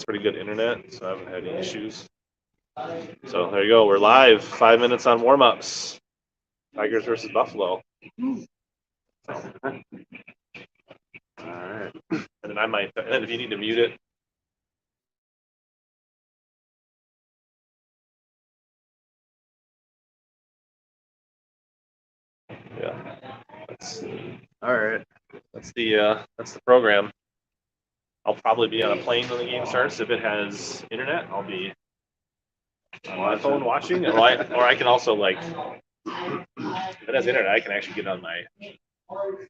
pretty good internet, so I haven't had any issues. So there you go. We're live. 5 minutes on warm-ups. Tigers versus Buffalo. All right. And then I might. And then if you need to mute it. Yeah. All right. That's the program. I'll probably be on a plane when the game starts. If it has internet, I'll be on my phone watching. Or I can also like, if it has internet, I can actually get on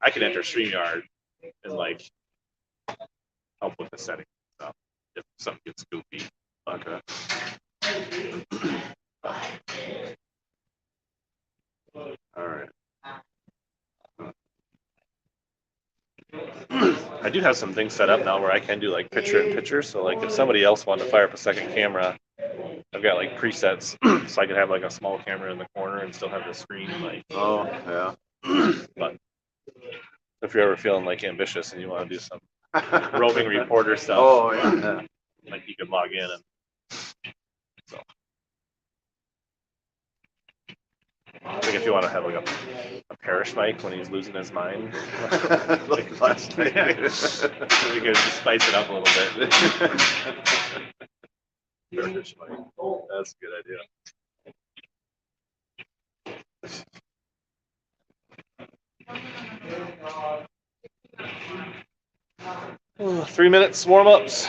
I can enter StreamYard and like help with the setting stuff if something gets goofy. Okay. All right. I do have some things set up now where I can do like picture in picture. So like if somebody else wanted to fire up a second camera, I've got like presets, so I could have like a small camera in the corner and still have the screen like. Oh yeah. But if you're ever feeling like ambitious and you want to do some roving reporter stuff, oh yeah. like you could log in and so. Like if you want to have like a parish mic when he's losing his mind, like last night. We could spice it up a little bit. Parish mic. That's a good idea. 3 minutes warm-ups.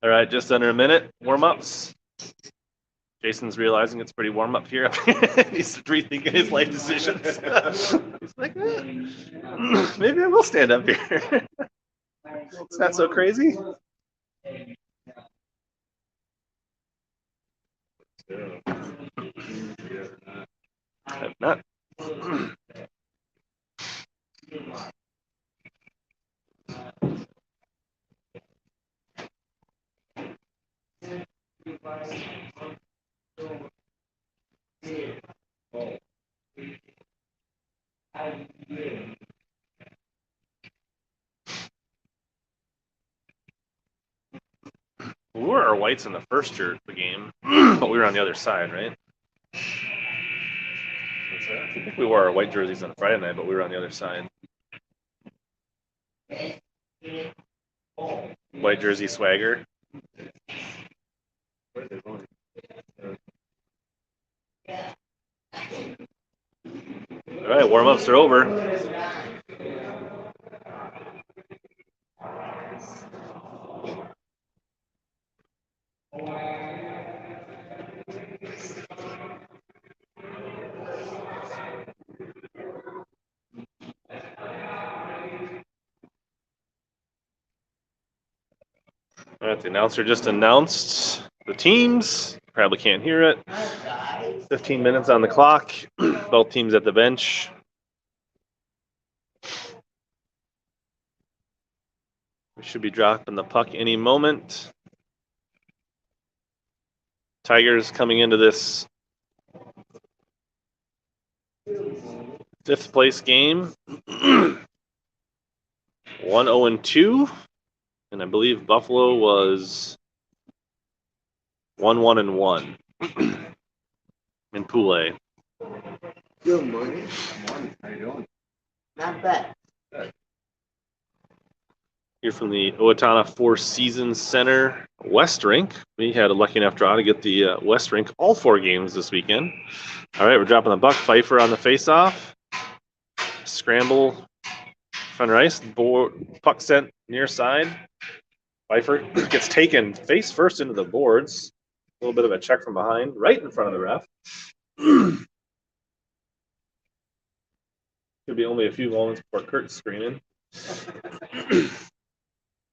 All right, just under a minute. Warm-ups. Jason's realizing it's pretty warm up here. He's rethinking his life decisions. He's like, maybe I will stand up here. It's not so crazy. I'm not. We wore our whites in the first shirt of the game, but we were on the other side, right? I think we wore our white jerseys on Friday night, but we were on the other side. White jersey swagger. All right, warm-ups are over. All right, the announcer just announced the teams. Probably can't hear it. 15 minutes on the clock. Both teams at the bench. We should be dropping the puck any moment. Tigers coming into this 5th place game. 1-0-2. And I believe Buffalo was 1-1-1 in Pool A. Good morning. Morning. How you doing? Not bad. Here from the Owatonna Four Seasons Center West Rink. We had a lucky enough draw to get the West Rink all 4 games this weekend. All right, we're dropping the puck. Pfeiffer on the faceoff. Scramble, front ice. Puck sent near side. Pfeiffer gets taken face first into the boards. A little bit of a check from behind, right in front of the ref. Could be only a few moments before Kurt's screaming.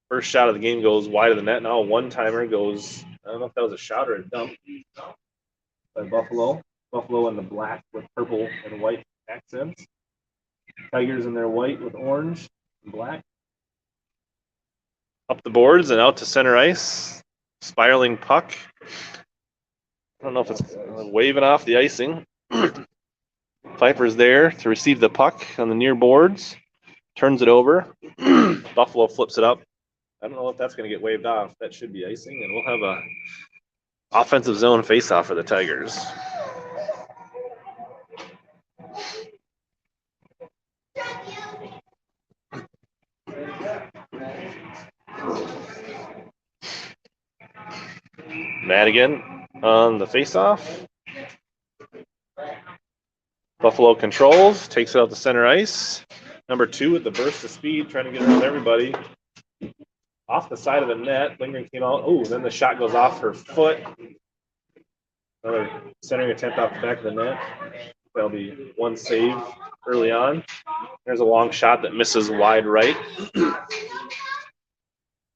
First shot of the game goes wide of the net. Now a one-timer goes, I don't know if that was a shot or a dump by Buffalo. Buffalo in the black with purple and white accents. Tigers in their white with orange and black. Up the boards and out to center ice. Spiraling puck. I don't know if it's waving off the icing. Pfeiffer's there to receive the puck on the near boards. Turns it over. Buffalo flips it up. I don't know if that's going to get waved off. That should be icing, and we'll have a offensive zone faceoff for the Tigers. Madigan on the faceoff. Buffalo controls, takes it out to center ice. Number 2 with the burst of speed, trying to get around everybody. Off the side of the net, Lindgren came out. Oh, then the shot goes off her foot. Another centering attempt off the back of the net. That'll be one save early on. There's a long shot that misses wide right.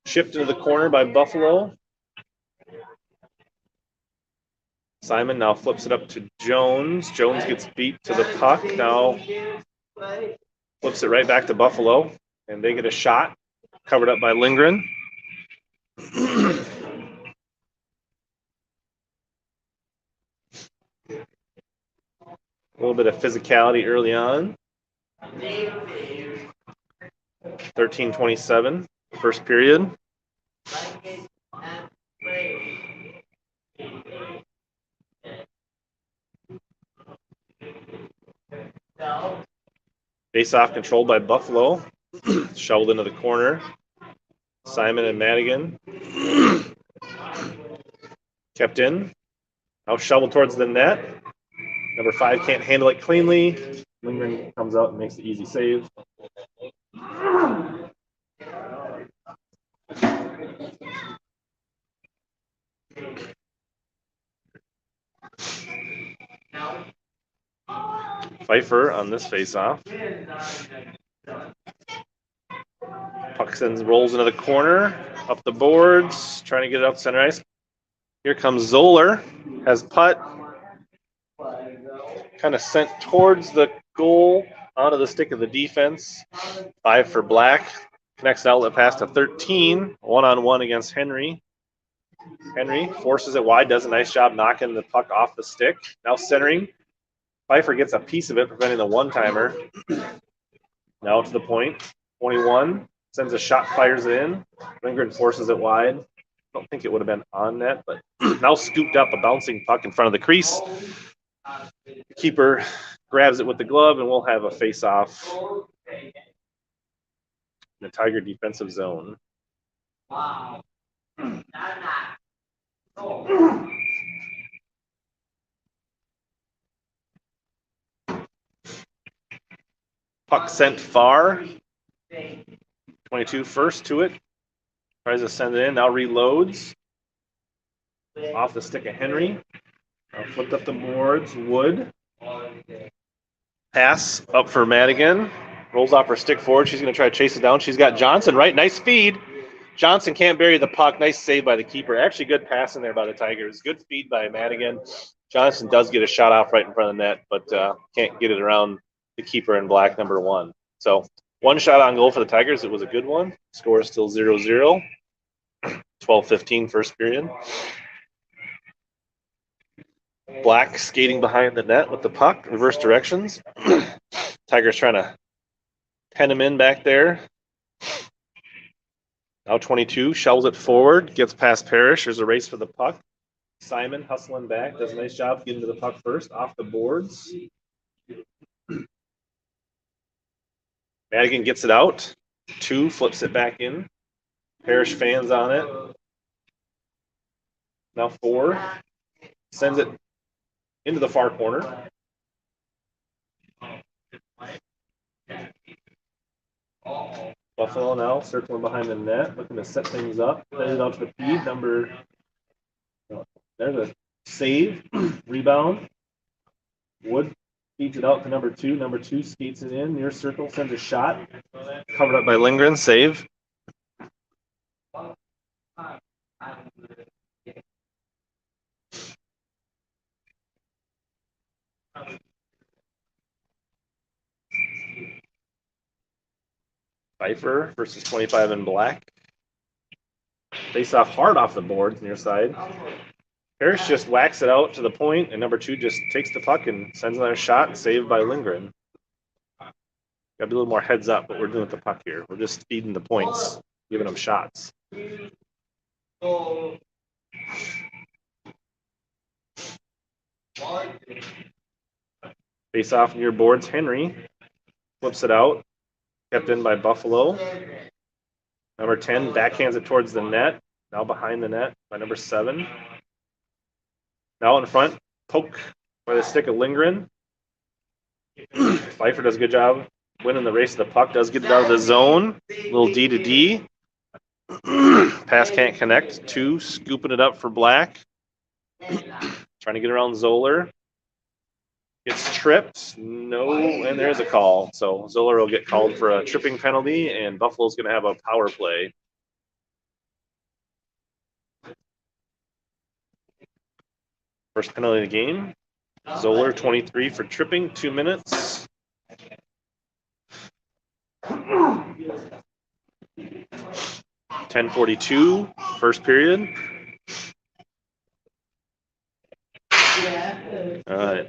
Shift into the corner by Buffalo. Simon now flips it up to Jones. Jones gets beat to the puck. Now flips it right back to Buffalo. And they get a shot covered up by Lindgren. A little bit of physicality early on. 13:27, first period. Face-off controlled by Buffalo. Shoveled into the corner. Simon and Madigan. Kept in. Now shoveled towards the net. Number 5 can't handle it cleanly. Lindgren comes out and makes the easy save. Pfeiffer on this face-off. Puck rolls into the corner, up the boards, trying to get it up center ice. Here comes Zoller, has putt, kind of sent towards the goal, onto the stick of the defense. 5 for Black, connects an outlet pass to 13, one-on-one against Henry. Henry forces it wide, does a nice job knocking the puck off the stick. Now centering. Pfeiffer gets a piece of it, preventing the one-timer. Now to the point. 21, sends a shot, fires it in. Lindgren forces it wide. I don't think it would have been on net, but now scooped up, a bouncing puck in front of the crease. The keeper grabs it with the glove, and we'll have a face-off in the Tiger defensive zone. Puck sent far. 22 first to it. Tries to send it in. Now reloads. Off the stick of Henry. Flipped up the boards. Wood. Pass up for Madigan. Rolls off her stick forward. She's going to try to chase it down. She's got Johnson right. Nice feed. Johnson can't bury the puck. Nice save by the keeper. Actually, good pass in there by the Tigers. Good feed by Madigan. Johnson does get a shot off right in front of the net, but can't get it around the keeper in black, number 1. So 1 shot on goal for the Tigers. It was a good one. Score is still 0-0. 12-15 first period. Black skating behind the net with the puck, reverse directions. Tigers trying to pen him in back there. Now 22, shovels it forward, gets past Parrish. There's a race for the puck. Simon hustling back, does a nice job getting to the puck first, off the boards. Madigan gets it out. 2, flips it back in. Parrish fans on it. Now 4, sends it into the far corner. Buffalo now circling behind the net, looking to set things up. Sends it out to the feed, there's a save, rebound. Wood feeds it out to number 2. Number 2 skates it in, near circle, sends a shot. Covered up by Lindgren, save. Pfeiffer versus 25 in black. Face off hard off the boards near side. Parrish just whacks it out to the point, and number 2 just takes the puck and sends another shot, saved by Lindgren. Got to be a little more heads up what we're doing with the puck here. We're just feeding the points, giving them shots. Face off near boards. Henry flips it out. Kept in by Buffalo. Number 10 backhands it towards the net. Now behind the net by number 7. Now in front, poke by the stick of Lindgren. Pfeiffer does a good job winning the race of the puck. Does get it out of the zone. Little D to D. Pass can't connect. 2 scooping it up for Black. Trying to get around Zoller. Gets tripped. No, and there's a call. So Zoller will get called for a tripping penalty, and Buffalo's going to have a power play. First penalty of the game. Zoller, 23 for tripping, 2 minutes. .10:42, first period.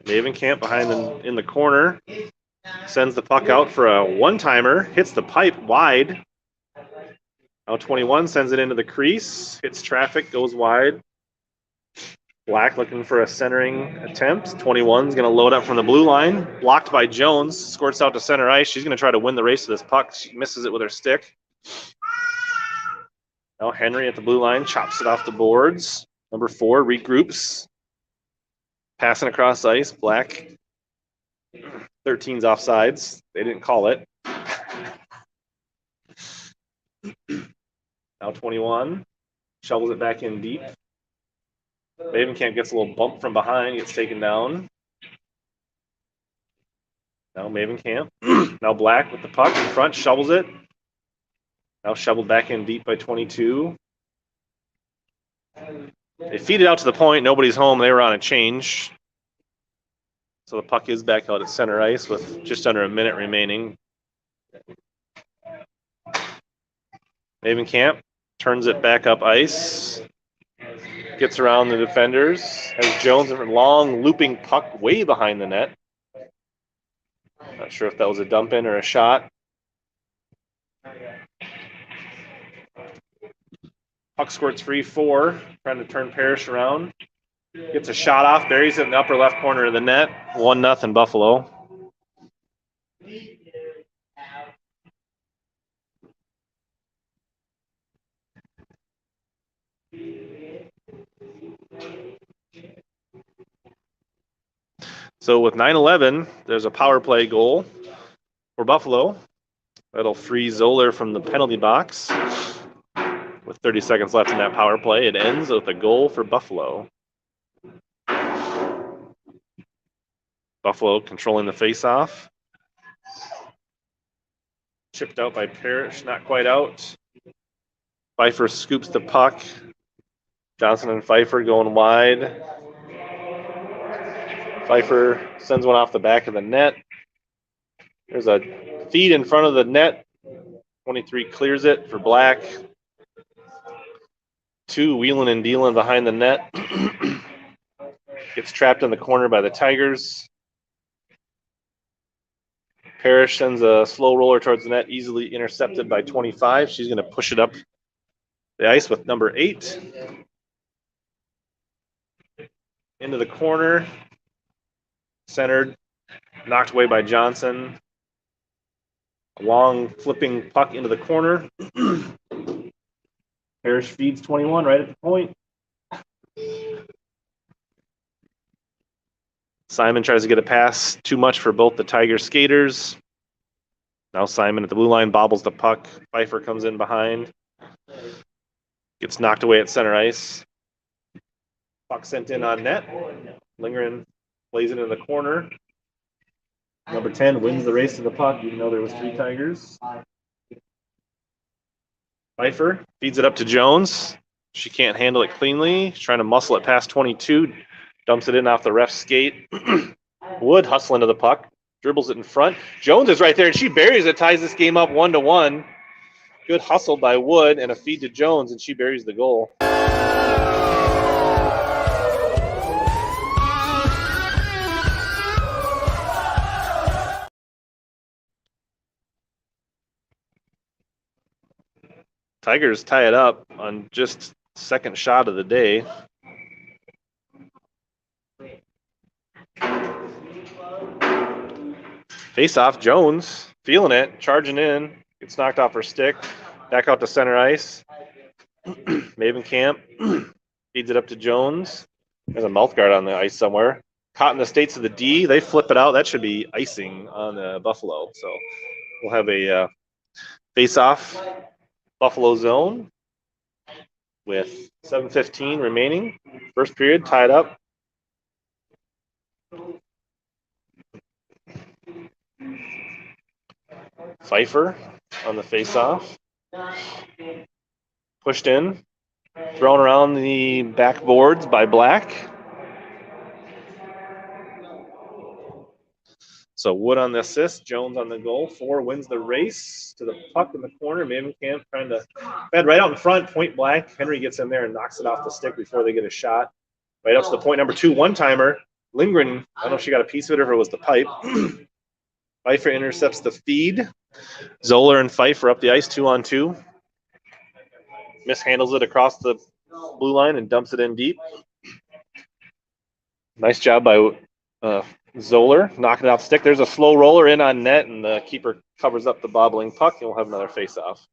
Mavenkamp behind in the corner. Sends the puck out for a one-timer. Hits the pipe wide. Now 21 sends it into the crease. Hits traffic, goes wide. Black looking for a centering attempt. 21's going to load up from the blue line. Blocked by Jones. Squirts out to center ice. She's going to try to win the race to this puck. She misses it with her stick. Now Henry at the blue line. Chops it off the boards. Number 4 regroups. Passing across ice. Black. 13's offsides. They didn't call it. Now 21. Shovels it back in deep. Mavenkamp gets a little bump from behind, gets taken down. Now Mavenkamp. Now Black with the puck in front, shovels it. Now shoveled back in deep by 22. They feed it out to the point. Nobody's home. They were on a change. So the puck is back out at center ice with just under a minute remaining. Mavenkamp turns it back up ice. Gets around the defenders. Has Jones in a long looping puck way behind the net. Not sure if that was a dump in or a shot. Puck squirts free 4. Trying to turn Parrish around. Gets a shot off. Buries it in the upper left corner of the net. 1-0 Buffalo. So with 9-11, there's a power play goal for Buffalo. That'll free Zoller from the penalty box. With 30 seconds left in that power play, it ends with a goal for Buffalo. Buffalo controlling the faceoff. Chipped out by Parrish, not quite out. Pfeiffer scoops the puck. Johnson and Pfeiffer going wide. Pfeiffer sends one off the back of the net. There's a feed in front of the net. 23 clears it for Black. 2 wheeling and dealing behind the net. Gets trapped in the corner by the Tigers. Parrish sends a slow roller towards the net, easily intercepted by 25. She's going to push it up the ice with number 8. Into the corner. Centered. Knocked away by Johnson. A long flipping puck into the corner. Parrish feeds 21 right at the point. Simon tries to get a pass. Too much for both the Tiger skaters. Now Simon at the blue line bobbles the puck. Pfeiffer comes in behind. Gets knocked away at center ice. Puck sent in on net. Lindgren plays it in the corner. Number 10 wins the race to the puck, even though there was 3 Tigers. Pfeiffer feeds it up to Jones. She can't handle it cleanly. She's trying to muscle it past 22. Dumps it in off the ref's skate. Wood hustling to the puck. Dribbles it in front. Jones is right there, and she buries it. Ties this game up 1-1. Good hustle by Wood and a feed to Jones, and she buries the goal. Tigers tie it up on just second shot of the day. Face off, Jones feeling it, charging in, gets knocked off her stick, back out to center ice. Maven Camp feeds it up to Jones. There's a mouth guard on the ice somewhere. Caught in the states of the D, they flip it out. That should be icing on Buffalo. So we'll have a face off Buffalo zone with 7:15 remaining. First period tied up. Pfeiffer on the face-off. Pushed in. Thrown around the backboards by Black. So Wood on the assist, Jones on the goal. 4 wins the race to the puck in the corner. Mavenkamp trying to fed right out in front, point blank. Henry gets in there and knocks it off the stick before they get a shot. Right up to the point, number 2, one-timer. Lindgren, I don't know if she got a piece of it or if it was the pipe. Pfeiffer intercepts the feed. Zoller and Pfeiffer up the ice 2-on-2. Mishandles it across the blue line and dumps it in deep. Nice job by Zoller, knocking it off the stick. There's a slow roller in on net, and the keeper covers up the bobbling puck, and we'll have another face-off.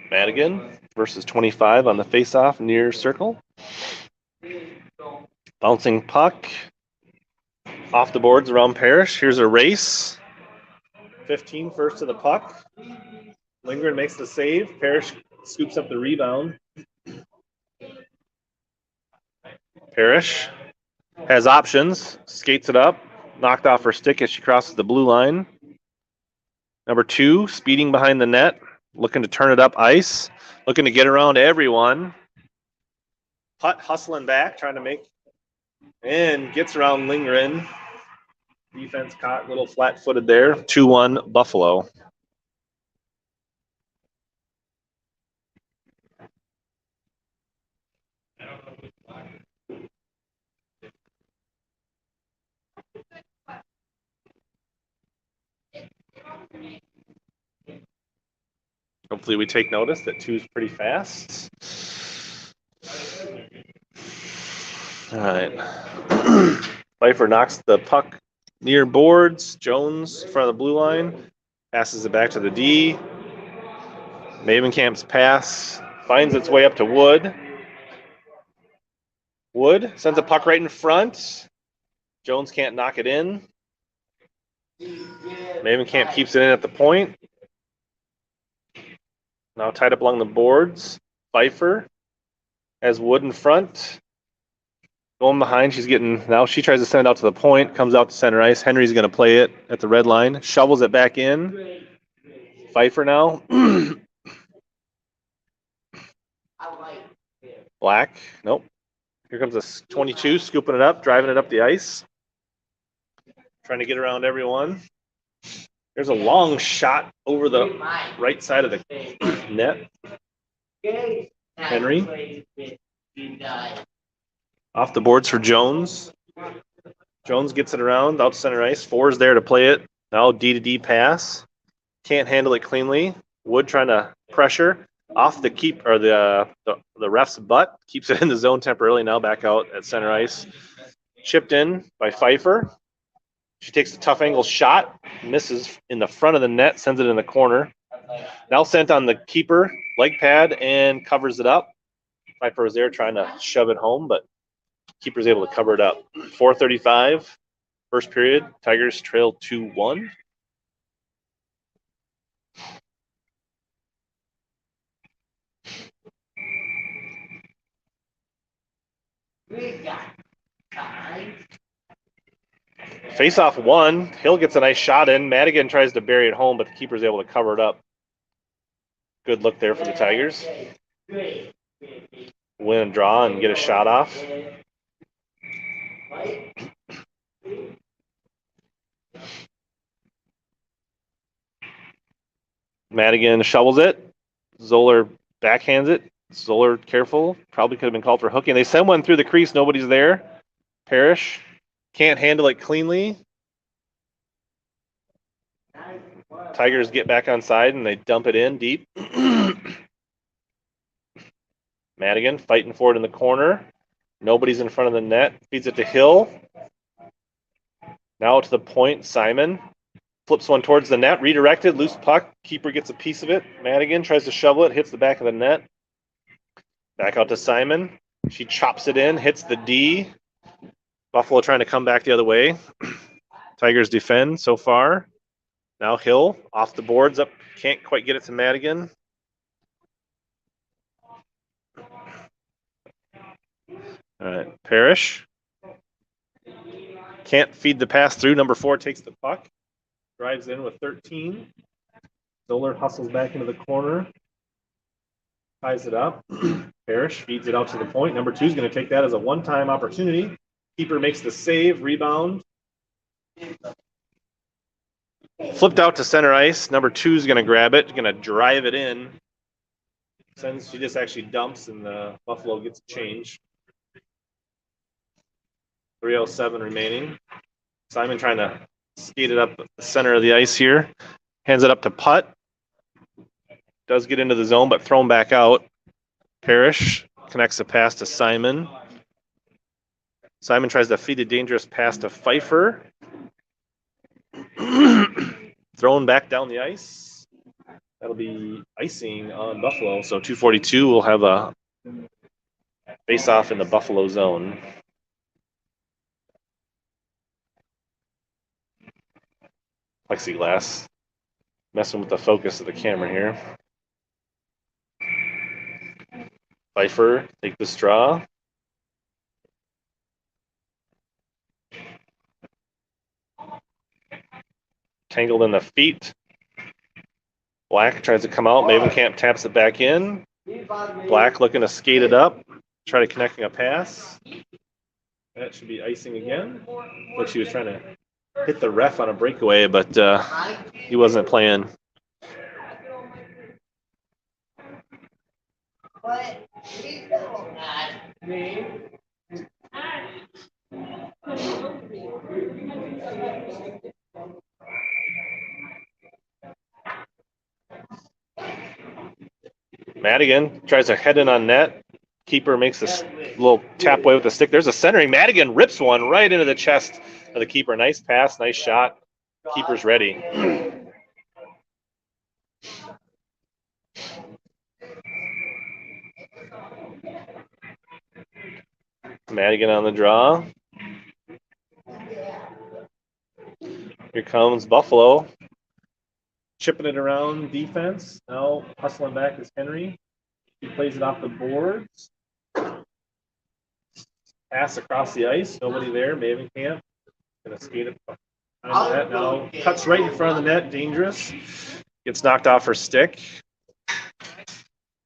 Madigan versus 25 on the face-off near circle. Bouncing puck off the boards around Parrish. Here's a race. 15 first to the puck. Lindgren makes the save. Parrish scoops up the rebound. Parrish has options. Skates it up. Knocked off her stick as she crosses the blue line. Number 2, speeding behind the net. Looking to turn it up ice. Looking to get around everyone. Putt hustling back, trying to make. And gets around Lindgren. Defense caught a little flat-footed there. 2-1 Buffalo. Hopefully we take notice that 2's pretty fast. All right. Pfeiffer knocks the puck near boards. Jones in front of the blue line. Passes it back to the D. Mavencamp's pass finds its way up to Wood. Wood sends a puck right in front. Jones can't knock it in. Mavencamp keeps it in at the point. Now tied up along the boards. Pfeiffer has Wood in front. Going behind, now she tries to send it out to the point, comes out to center ice. Henry's going to play it at the red line, shovels it back in. Pfeiffer now. Black, nope. Here comes a 22, scooping it up, driving it up the ice. Trying to get around everyone. There's a long shot over the right side of the net. Henry. Off the boards for Jones. Jones gets it around out center ice. Four's there to play it. Now D-to-D pass. Can't handle it cleanly. Wood trying to pressure off the the ref's butt. Keeps it in the zone temporarily. Now back out at center ice. Chipped in by Pfeiffer. She takes a tough angle shot. Misses in the front of the net. Sends it in the corner. Now sent on the keeper. Leg pad and covers it up. Pfeiffer was there trying to shove it home, but keeper's able to cover it up. 4:35, first period. Tigers trail 2-1. Face-off 1. Hill gets a nice shot in. Madigan tries to bury it home, but the keeper's able to cover it up. Good look there for the Tigers. Win and draw and get a shot off. Madigan shovels it. Zoller backhands it. Zoller careful. Probably could have been called for hooking. They send one through the crease. Nobody's there. Parrish can't handle it cleanly. Tigers get back on side and they dump it in deep. Madigan fighting for it in the corner. Nobody's in front of the net. Feeds it to Hill. Now to the point. Simon flips one towards the net. Redirected. Loose puck. Keeper gets a piece of it. Madigan tries to shovel it. Hits the back of the net. Back out to Simon. She chops it in. Hits the D. Buffalo trying to come back the other way. Tigers defend so far. Now Hill off the boards up. Can't quite get it to Madigan. All right, Parrish. Can't feed the pass through. Number 4 takes the puck. Drives in with 13. Zoller hustles back into the corner. Ties it up. Parrish feeds it out to the point. Number 2 is going to take that as a one-time opportunity. Keeper makes the save. Rebound. Flipped out to center ice. Number 2 is going to grab it. Going to drive it in. She just actually dumps and the Buffalo gets a change. 3:07 remaining. Simon trying to skate it up the center of the ice here. Hands it up to Putt. Does get into the zone, but thrown back out. Parrish connects the pass to Simon. Simon tries to feed a dangerous pass to Pfeiffer. Thrown back down the ice. That'll be icing on Buffalo. So 2:42 will have a face-off in the Buffalo zone. Plexiglass. Messing with the focus of the camera here. Pfeiffer, take the straw. Tangled in the feet. Black tries to come out. Mavenkamp taps it back in. Black looking to skate it up. Try to connecting a pass. That should be icing again. Like she was trying to hit the ref on a breakaway, but he wasn't playing. Madigan tries to head in on net. Keeper makes this little tap away with the stick. There's a centering. Madigan rips one right into the chest of the keeper. Nice pass, nice shot. Keeper's ready. Madigan on the draw. Here comes Buffalo. Chipping it around defense. Now hustling back is Henry. He plays it off the boards. Pass across the ice. Nobody there. Mavenkamp gonna skate it behind the net now. Cuts right in front of the net. Dangerous. Gets knocked off her stick.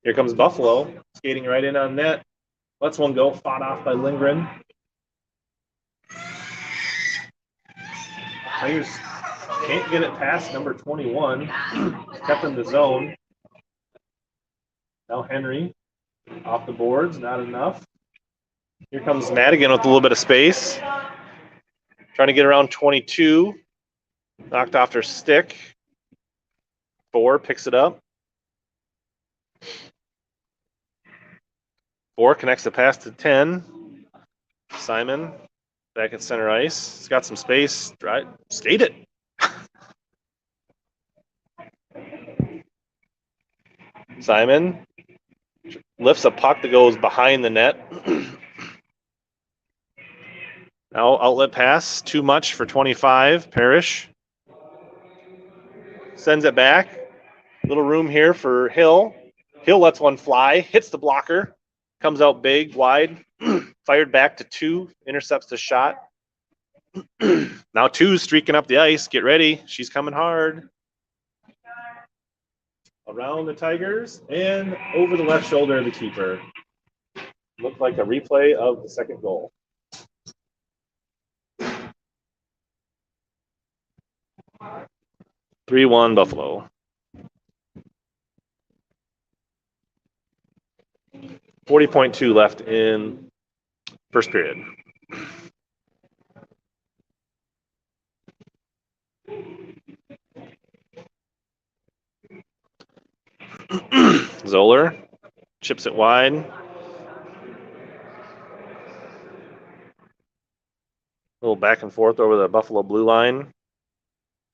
Here comes Buffalo. Skating right in on net. Lets one go. Fought off by Lindgren. Tigers can't get it past number 21. Kept in the zone. Now Henry off the boards. Not enough. Here comes Madigan with a little bit of space. Trying to get around 22. Knocked off her stick. 4 picks it up. 4 connects the pass to 10. Simon back at center ice. He's got some space. Right, skate it. Simon lifts a puck that goes behind the net. Now outlet pass, too much for 25. Parrish sends it back. Little room here for Hill. Hill lets one fly, hits the blocker, comes out big, wide, fired back to 2, intercepts the shot. Now 2 streaking up the ice. Get ready. She's coming hard. Around the Tigers and over the left shoulder of the keeper. Looked like a replay of the second goal. (3-1) Buffalo. 40.2 left in first period. Zoller chips it wide. A little back and forth over the Buffalo blue line.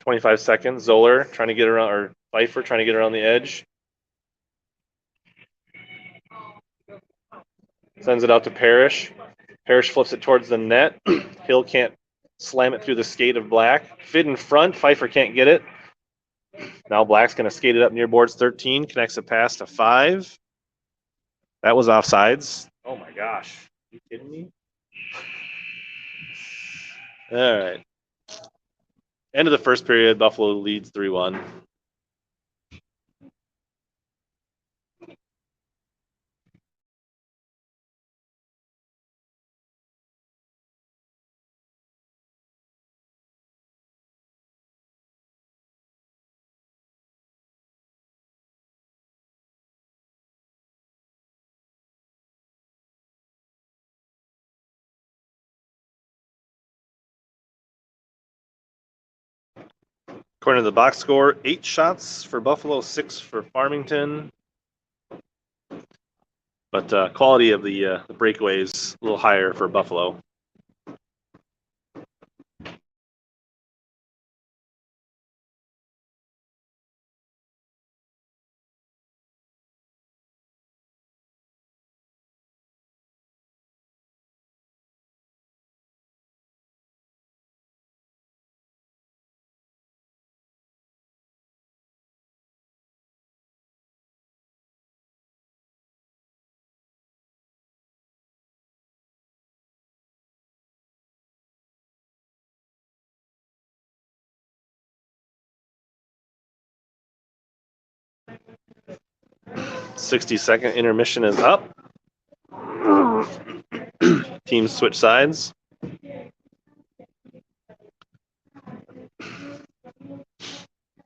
25 seconds. Zoller trying to get around, or Pfeiffer trying to get around the edge. Sends it out to Parrish. Parrish flips it towards the net. Hill can't slam it through the skate of Black. Fit in front. Pfeiffer can't get it. Now Black's going to skate it up near boards 13. Connects a pass to 5. That was offsides. Oh my gosh. Are you kidding me? All right. End of the first period. Buffalo leads 3-1. According to the box score, 8 shots for Buffalo, 6 for Farmington. But quality of the breakaways a little higher for Buffalo. .60-second intermission is up. Teams switch sides.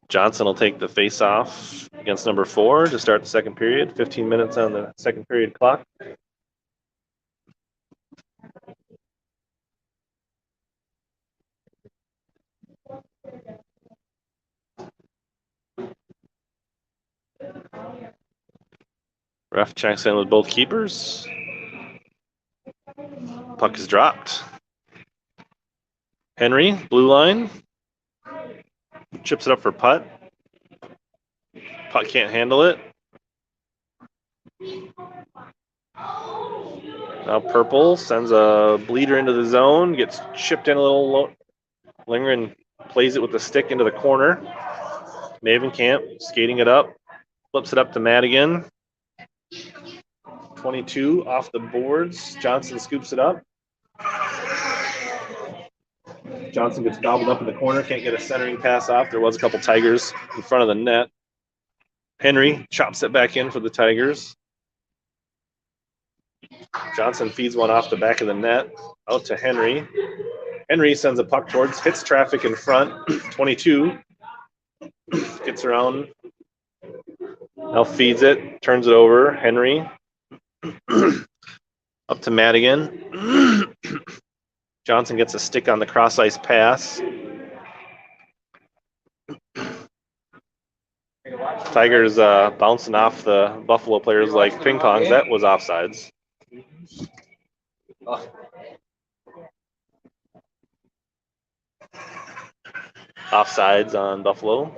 Johnson will take the face-off against number 4 to start the second period. 15 minutes on the second period clock. Ref checks in with both keepers. Puck is dropped. Henry, blue line. Chips it up for putt. Puck can't handle it. Now Purple sends a bleeder into the zone, gets chipped in a little low. Lindgren plays it with the stick into the corner. Mavenkamp skating it up, flips it up to Madigan. 22 off the boards. Johnson scoops it up. Johnson gets gobbled up in the corner, can't get a centering pass off. There was a couple Tigers in front of the net. Henry chops it back in for the Tigers. Johnson feeds one off the back of the net, out to Henry. Henry sends a puck towards, hits traffic in front. 22 gets around, now feeds it, turns it over. Henry up to Madigan. Johnson gets a stick on the cross ice pass. Tigers bouncing off the Buffalo players like ping pongs. That was offsides. Offsides on Buffalo.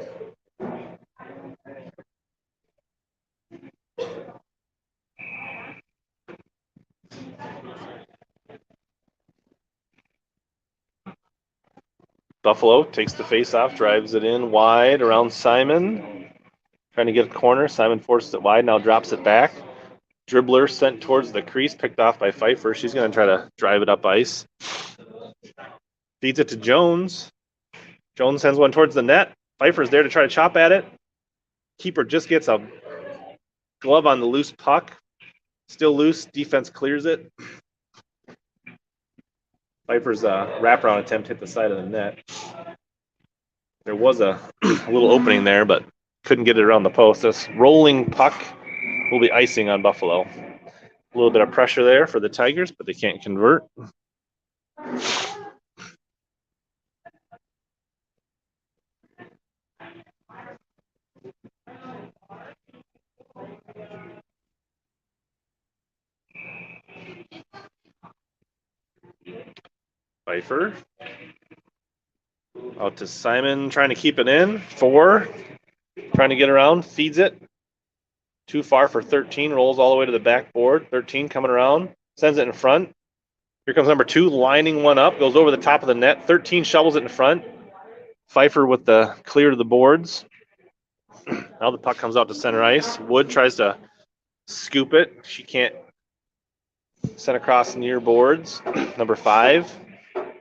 Buffalo takes the face-off, drives it in wide around Simon. Trying to get a corner. Simon forces it wide, now drops it back. Dribbler sent towards the crease, picked off by Pfeiffer. She's going to try to drive it up ice. Feeds it to Jones. Jones sends one towards the net. Pfeiffer's there to try to chop at it. Keeper just gets a glove on the loose puck. Still loose. Defense clears it. Pfeiffer's wraparound attempt hit the side of the net. There was a little opening there, but couldn't get it around the post. This rolling puck will be icing on Buffalo. A little bit of pressure there for the Tigers, but they can't convert. Pfeiffer. Out to Simon, trying to keep it in. 4. Trying to get around, feeds it. Too far for 13, rolls all the way to the backboard. 13 coming around, sends it in front. Here comes number 2, lining one up, goes over the top of the net. 13 shovels it in front. Pfeiffer with the clear to the boards. Now the puck comes out to center ice. Wood tries to scoop it. She can't send across near boards. Number 5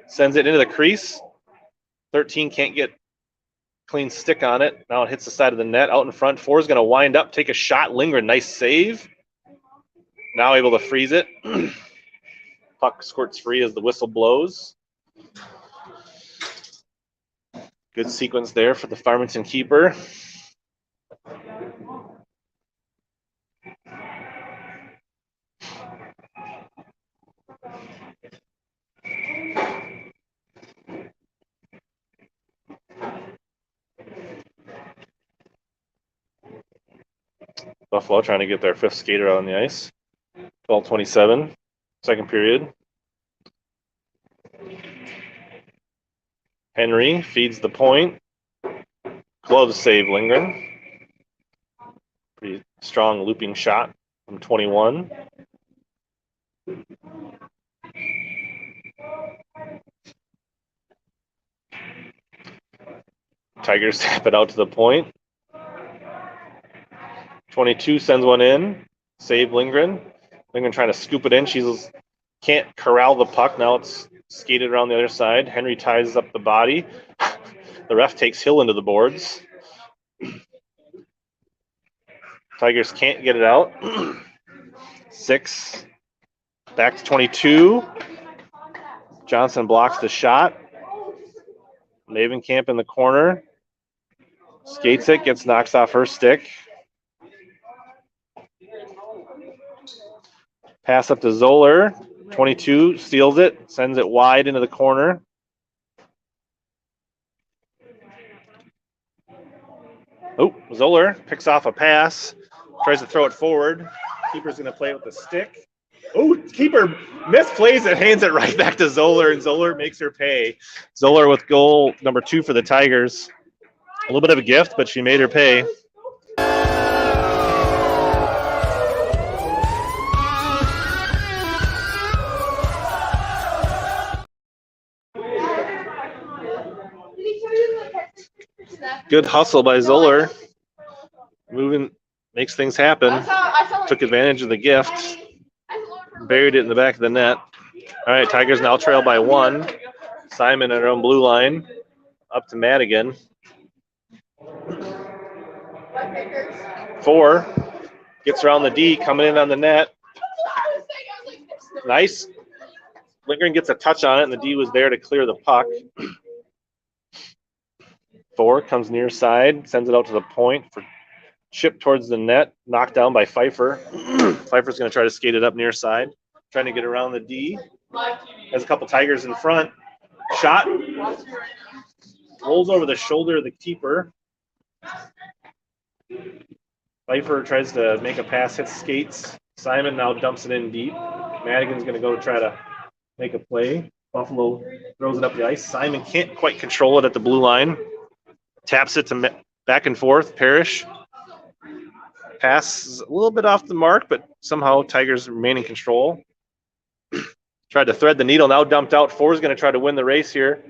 sends it into the crease. 13 can't get clean stick on it. Now it hits the side of the net out in front. 4 is going to wind up, take a shot. Lindgren, nice save. Now able to freeze it. Puck squirts free as the whistle blows. Good sequence there for the Farmington keeper. Buffalo trying to get their 5th skater out on the ice. 12:27, second period. Henry feeds the point. Glove save Lindgren. Pretty strong looping shot from 21. Tigers tap it out to the point. 22 sends one in. Save Lindgren. Lindgren trying to scoop it in. She can't corral the puck. Now it's skated around the other side. Henry ties up the body. The ref takes Hill into the boards. Tigers can't get it out. 6. Back to 22. Johnson blocks the shot. Mavenkamp in the corner. Skates it, gets knocked off her stick. Pass up to Zoller. 22 steals it, sends it wide into the corner. Oh, Zoller picks off a pass, tries to throw it forward. Keeper's going to play it with the stick. Oh, keeper misplays it, hands it right back to Zoller, and Zoller makes her pay. Zoller with goal number 2 for the Tigers. A little bit of a gift, but she made her pay. Good hustle by Zoller. Moving, makes things happen. Took advantage of the gift. Buried it in the back of the net. All right, Tigers now trail by 1. Simon at her own blue line. Up to Madigan. 4. Gets around the D, coming in on the net. Nice. Lindgren gets a touch on it, and the D was there to clear the puck. 4 comes near side, sends it out to the point for chip towards the net, knocked down by Pfeiffer. Pfeiffer's going to try to skate it up near side, trying to get around the D. Has a couple Tigers in front. Shot. Rolls over the shoulder of the keeper. Pfeiffer tries to make a pass, hits skates. Simon now dumps it in deep. Madigan's going to go to try to make a play. Buffalo throws it up the ice. Simon can't quite control it at the blue line. Taps it to back and forth. Parrish. Pass is a little bit off the mark, but somehow Tigers remain in control. Tried to thread the needle, now dumped out. 4 is going to try to win the race here.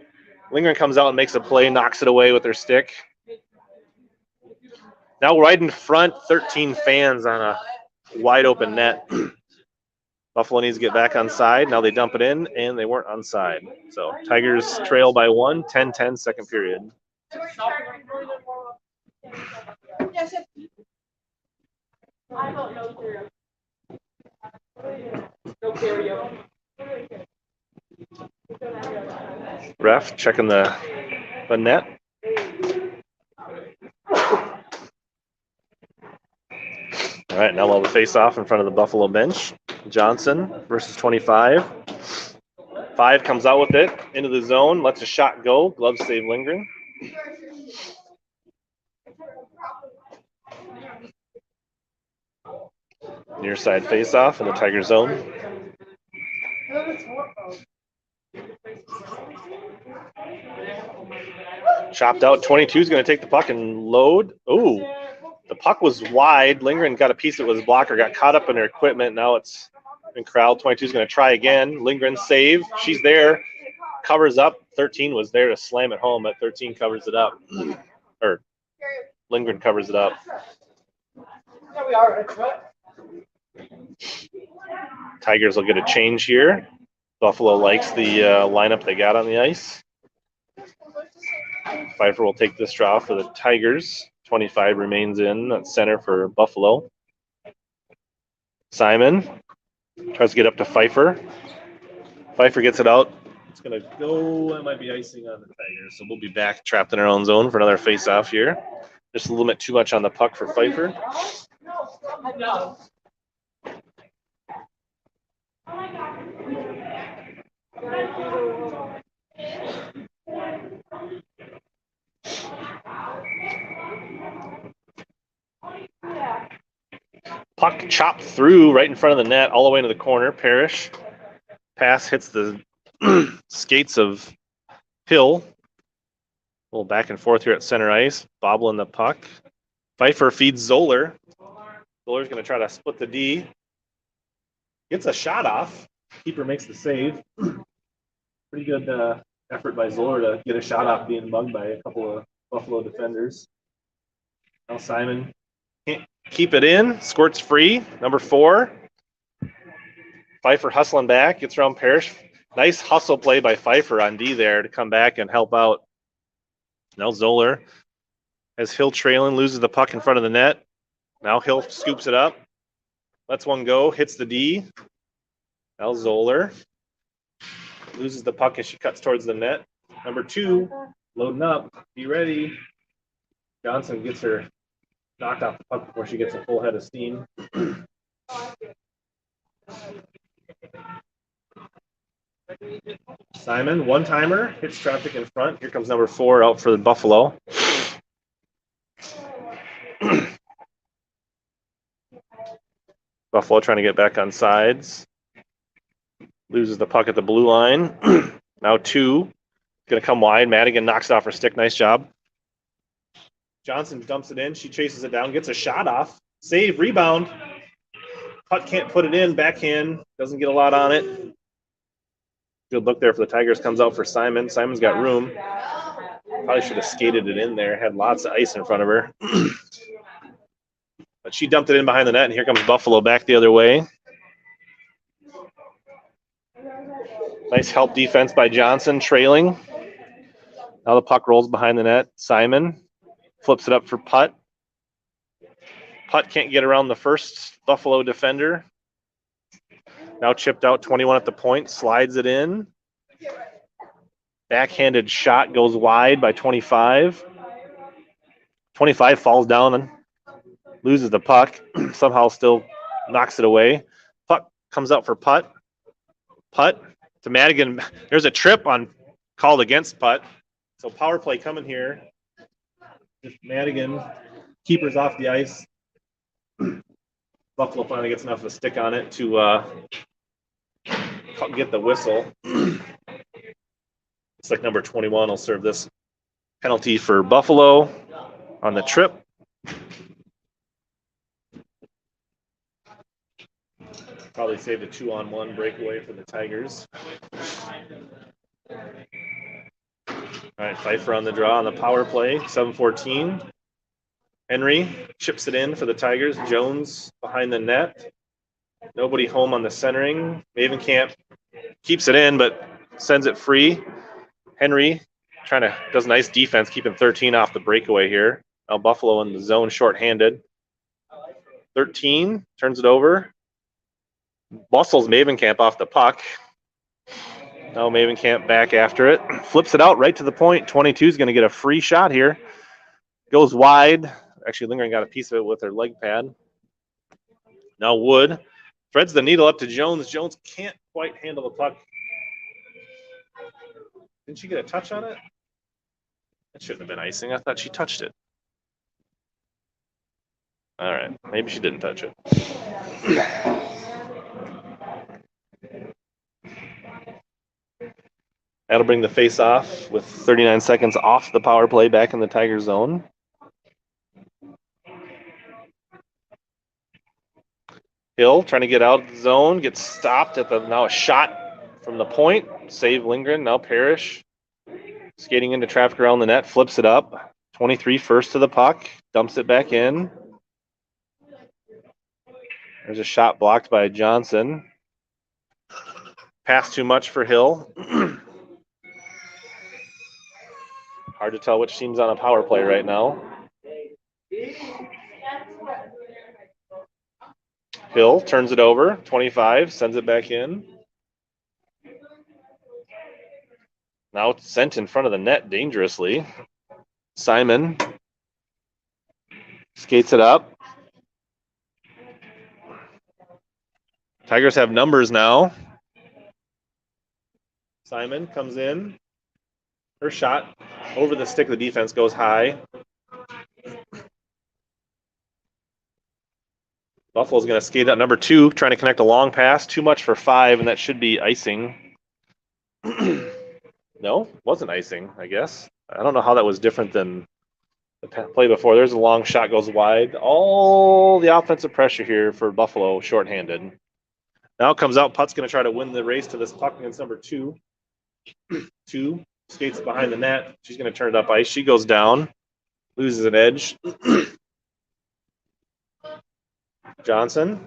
Lindgren comes out and makes a play, knocks it away with her stick. Now right in front, 13 fans on a wide open net. Buffalo needs to get back on side. Now they dump it in, and they weren't on side. So Tigers trail by 1, 10-10 second period. Ref checking the net. All right, now we'll have a face-off in front of the Buffalo bench. Johnson versus 25. 5 comes out with it into the zone, lets a shot go. Glove save Lindgren. Near side face-off in the Tiger zone. Chopped out. 22 is going to take the puck and load. Ooh, the puck was wide. Lindgren got a piece that was blocker, got caught up in her equipment. Now it's in crowd. 22 is going to try again. Lindgren save. She's there. Covers up. 13 was there to slam it home, but 13 covers it up. Or Lindgren covers it up. Tigers will get a change here. Buffalo likes the lineup they got on the ice. Pfeiffer will take this draw for the Tigers. 25 remains in at center for Buffalo. Simon tries to get up to Pfeiffer. Pfeiffer gets it out. It's going to go. It might be icing on the Tigers. So we'll be back trapped in our own zone for another face-off here. Just a little bit too much on the puck for Pfeiffer. Puck chopped through right in front of the net, all the way into the corner. Parrish. Pass hits the skates of Hill. A little back and forth here at center ice. Bobbling the puck. Pfeiffer feeds Zoller. Zoller's going to try to split the D. Gets a shot off. Keeper makes the save. Pretty good effort by Zoller to get a shot off being mugged by a couple of Buffalo defenders. Now Simon can't keep it in. Squirts free. Number 4. Pfeiffer hustling back. Gets around Parrish. Nice hustle play by Pfeiffer on D there to come back and help out. Now Zoller has Hill trailing, loses the puck in front of the net. Now Hill scoops it up. Lets one go. Hits the D. Now Zoller loses the puck as she cuts towards the net. Number 2, loading up. Be ready. Johnson gets her knocked off the puck before she gets a full head of steam. Simon, one-timer, hits traffic in front. Here comes number 4 out for the Buffalo. Buffalo trying to get back on sides. Loses the puck at the blue line. Now 2. Going to come wide. Madigan knocks it off her stick. Nice job. Johnson dumps it in. She chases it down. Gets a shot off. Save. Rebound. Puck can't put it in. Backhand. Doesn't get a lot on it. Good look there for the Tigers. Comes out for Simon. Simon's got room. Probably should have skated it in there. Had lots of ice in front of her. But she dumped it in behind the net, and here comes Buffalo back the other way. Nice help defense by Johnson, trailing. Now the puck rolls behind the net. Simon flips it up for Putt. Putt can't get around the first Buffalo defender. Now chipped out, 21 at the point, slides it in. Backhanded shot goes wide by 25. 25 falls down and loses the puck. Somehow still knocks it away. Puck comes out for Putt. Putt to Madigan. There's a trip called against Putt. So power play coming here. Madigan, keeper's off the ice. Buffalo finally gets enough of a stick on it to get the whistle. It's like number 21 will serve this penalty for Buffalo on the trip. Probably saved a 2-on-1 breakaway for the Tigers. All right, Pfeiffer on the draw on the power play, 7:14. Henry chips it in for the Tigers. Jones behind the net. Nobody home on the centering. Mavenkamp keeps it in, but sends it free. Henry does nice defense, keeping 13 off the breakaway here. Now Buffalo in the zone shorthanded. 13 turns it over. Bustles Mavenkamp off the puck. Now Mavenkamp back after it. Flips it out right to the point. 22 is going to get a free shot here. Goes wide. Actually, Lindgren got a piece of it with her leg pad. Now Wood threads the needle up to Jones. Jones can't quite handle the puck. Didn't she get a touch on it? That shouldn't have been icing. I thought she touched it. All right. Maybe she didn't touch it. That'll bring the face off with 39 seconds off the power play back in the Tiger zone. Hill trying to get out of the zone, gets stopped at now a shot from the point. Save Lindgren, now Parrish. Skating into traffic around the net, flips it up. 23 first to the puck, dumps it back in. There's a shot blocked by Johnson. Pass too much for Hill. Hard to tell which team's on a power play right now. Hill turns it over, 25, sends it back in. Now it's sent in front of the net dangerously. Simon skates it up. Tigers have numbers now. Simon comes in. Her shot over the stick of the defense goes high. Buffalo's going to skate out number 2, trying to connect a long pass. Too much for 5, and that should be icing. No, wasn't icing, I guess. I don't know how that was different than the play before. There's a long shot, goes wide. All the offensive pressure here for Buffalo, shorthanded. Now it comes out. Putt's going to try to win the race to this puck against number 2. 2 skates behind the net. She's going to turn it up ice. She goes down, loses an edge. Johnson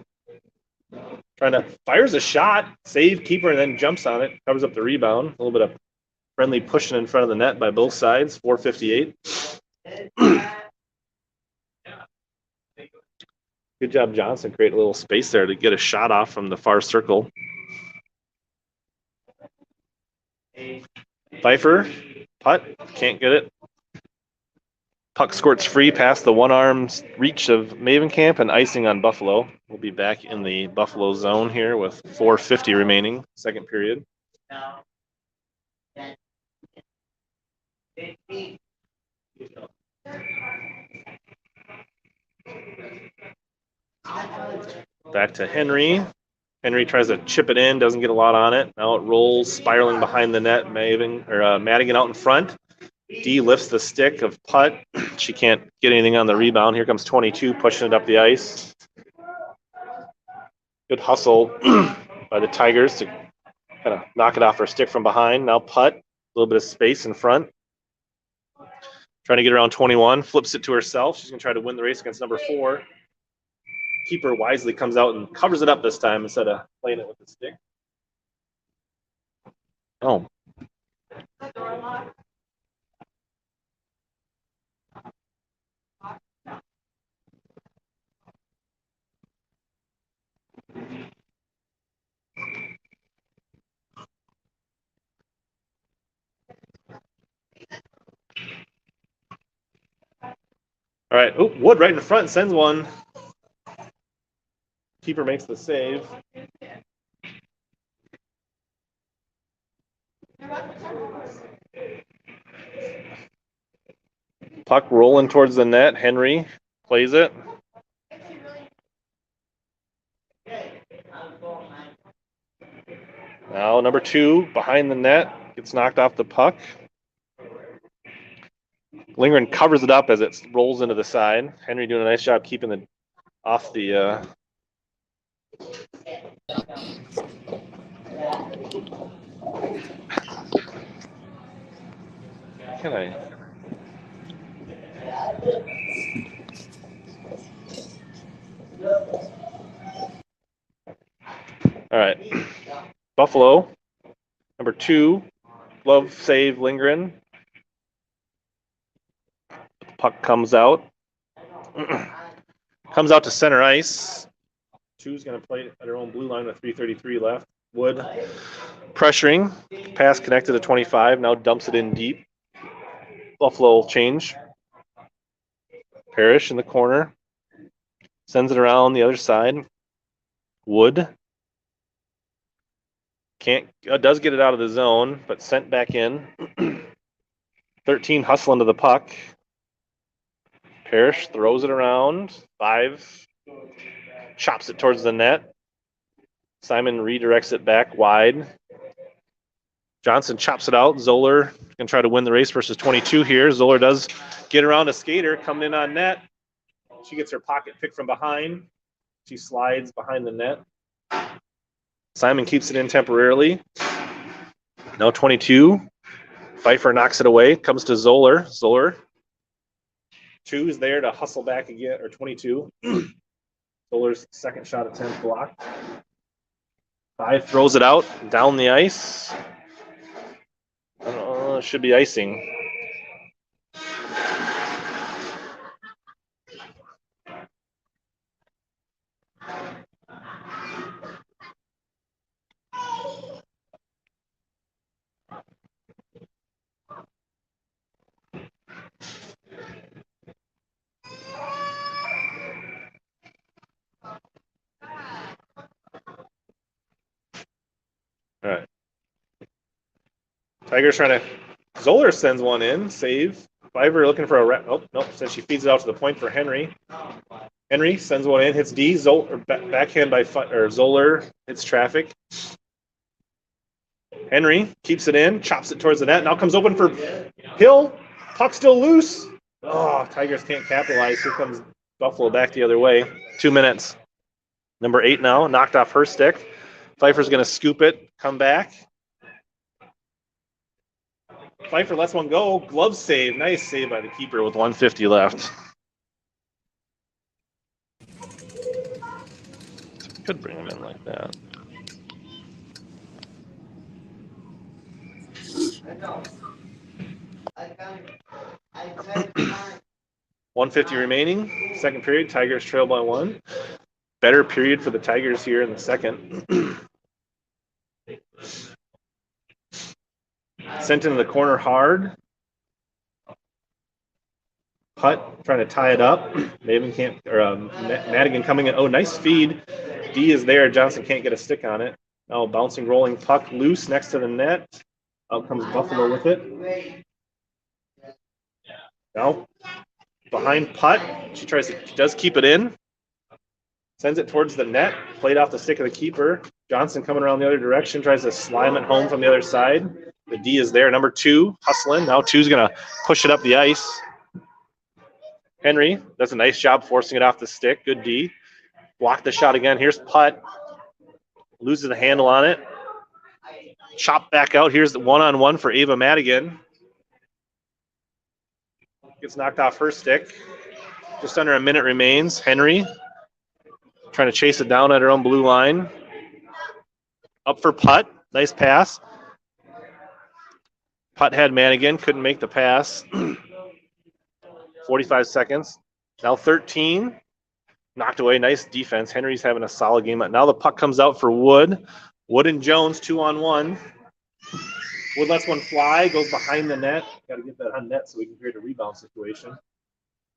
fires a shot, save keeper, and then jumps on it, covers up the rebound. A little bit of friendly pushing in front of the net by both sides. 4:58. Good job, Johnson. Create a little space there to get a shot off from the far circle. Pfeiffer, putt, can't get it. Puck squirts free past the one-arm reach of Mavenkamp and icing on Buffalo. We'll be back in the Buffalo zone here with 4:50 remaining, second period. Back to Henry. Henry tries to chip it in, doesn't get a lot on it. Now it rolls, spiraling behind the net. Madigan out in front. D lifts the stick of Putt. She can't get anything on the rebound. Here comes 22, pushing it up the ice. Good hustle by the Tigers to kind of knock it off her stick from behind. Now Putt, a little bit of space in front. Trying to get around 21, flips it to herself. She's going to try to win the race against number 4. Keeper wisely comes out and covers it up this time instead of playing it with the stick. Oh. All right. Oh, Wood right in the front sends one. Keeper makes the save. Puck rolling towards the net. Henry plays it. Now number 2 behind the net gets knocked off the puck. Lindgren covers it up as it rolls into the side. Henry doing a nice job keeping it off the. Can I? All right. Buffalo, number 2, glove save Lindgren. Puck comes out. Comes out to center ice. 2's going to play at her own blue line with 3:33 left. Wood pressuring. Pass connected to 25. Now dumps it in deep. Buffalo change. Parrish in the corner. Sends it around the other side. Wood. Does get it out of the zone, but sent back in. 13 hustling to the puck. Parrish throws it around. 5 chops it towards the net. Simon redirects it back wide. Johnson chops it out. Zoller can try to win the race versus 22 here. Zoller does get around a skater coming in on net. She gets her pocket picked from behind. She slides behind the net. Simon keeps it in temporarily. Now 22. Pfeiffer knocks it away. Comes to Zoller. Zoller. 2 is there to hustle back again, or 22. Zoller's second shot attempt blocked. 5 throws it out down the ice. Should be icing. All right. Tigers trying to. Zoller sends one in. Save. Pfeiffer looking for a. Oh, nope. Says she feeds it out to the point for Henry. Henry sends one in. Hits D. Backhand by Zoller. Hits traffic. Henry keeps it in. Chops it towards the net. Now comes open for Hill. Puck still loose. Oh, Tigers can't capitalize. Here comes Buffalo back the other way. 2 minutes. Number 8 now. Knocked off her stick. Pfeiffer's going to scoop it. Come back. Pfeiffer lets one go. Glove save. Nice save by the keeper with 1:50 left. Could bring him in like that. $150 remaining. Second period. Tigers trail by 1. Better period for the Tigers here in the second. Sent into the corner hard. Putt trying to tie it up. Maven can't, or Madigan coming in. Oh, nice feed. D is there. Johnson can't get a stick on it. Now bouncing, rolling puck loose next to the net. Out comes Buffalo with it. Now behind putt. She does keep it in. Sends it towards the net. Played off the stick of the keeper. Johnson coming around the other direction. Tries to slime it home from the other side. The D is there. Number 2 hustling. Now 2's going to push it up the ice. Henry does a nice job forcing it off the stick. Good D. Block the shot again. Here's putt. Loses the handle on it. Chop back out. Here's the one-on-one for Ava Madigan. gets knocked off her stick. Just under a minute remains. Henry trying to chase it down at her own blue line. Up for putt. Nice pass. Putt had Madigan. Couldn't make the pass. 45 seconds. Now 13. Knocked away. Nice defense. Henry's having a solid game. Now the puck comes out for Wood. Wood and Jones, 2-on-1. Wood lets one fly. Goes behind the net. Got to get that on net so we can create a rebound situation.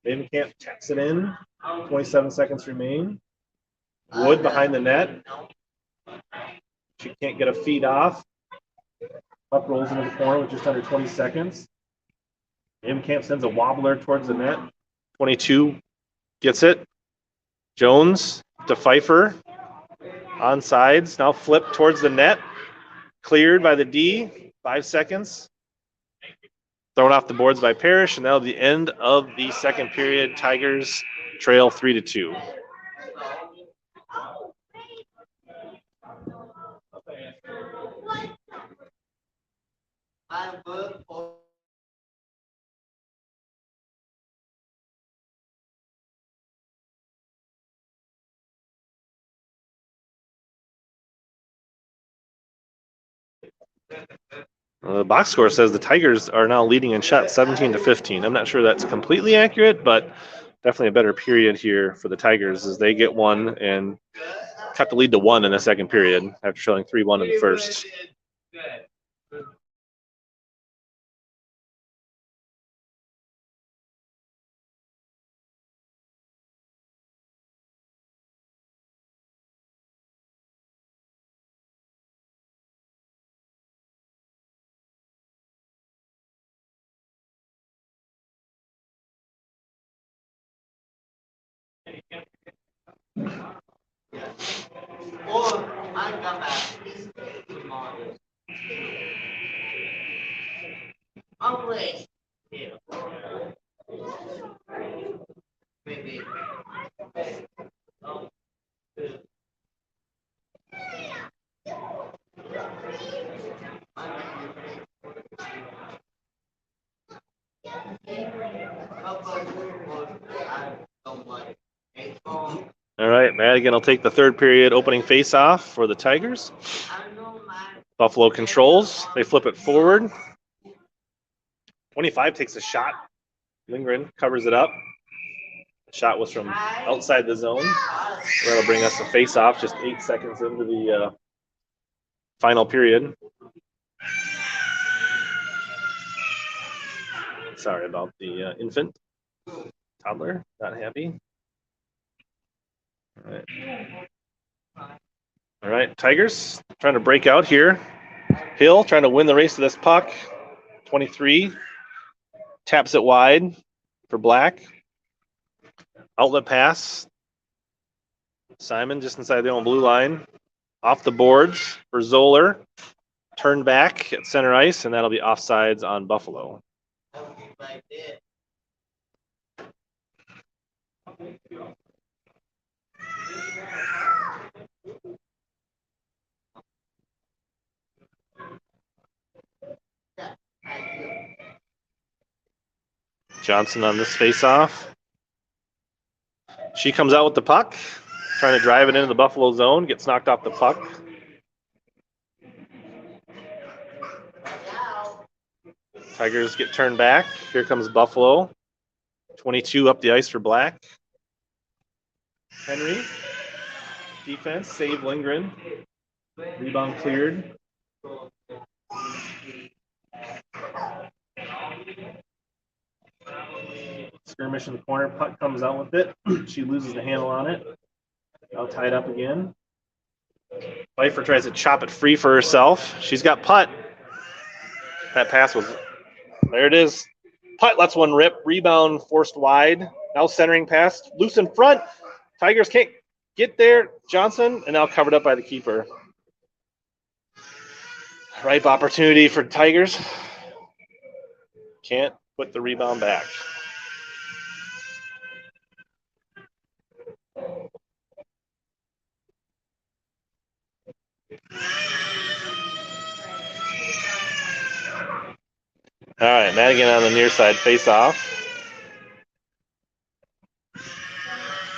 Babenkamp checks it in. 27 seconds remain. Wood behind the net. She can't get a feed off. Puck rolls into the corner with just under 20 seconds. Babenkamp sends a wobbler towards the net. 22 gets it. Jones to Pfeiffer. Onsides. Now flip towards the net. Cleared by the D. 5 seconds. Thrown off the boards by Parrish, and that'll be the end of the second period. Tigers trail 3-2. The box score says the Tigers are now leading in shots 17-15. I'm not sure that's completely accurate, but definitely a better period here for the Tigers as they get one and cut the lead to 1 in the second period after trailing 3-1 in the first. All right, Madigan will take the third period opening face-off for the Tigers. Buffalo controls. They flip it forward. 25 takes a shot. Lindgren covers it up. The shot was from outside the zone. That'll bring us a face-off just 8 seconds into the final period. Sorry about the infant. Toddler, not happy. All right, Tigers trying to break out here. Hill trying to win the race to this puck. 23 taps it wide for Black. Outlet pass. Simon just inside the own blue line. Off the boards for Zoller. Turn back at center ice, and that'll be offsides on Buffalo. Johnson on this face-off. She comes out with the puck, trying to drive it into the Buffalo zone, gets knocked off the puck. Tigers get turned back. Here comes Buffalo. 22 up the ice for Black. Henry. Defense, save Lindgren. Rebound cleared. Skirmish in the corner. Puck comes out with it. She loses the handle on it. Now tied up again. Pfeiffer tries to chop it free for herself. She's got putt. That pass was, there it is. Putt lets one rip. Rebound forced wide. Now centering pass. Loose in front. Tigers can't get there. Johnson, and now covered up by the keeper. Ripe opportunity for Tigers. Can't put the rebound back. All right, Madigan on the near side face off.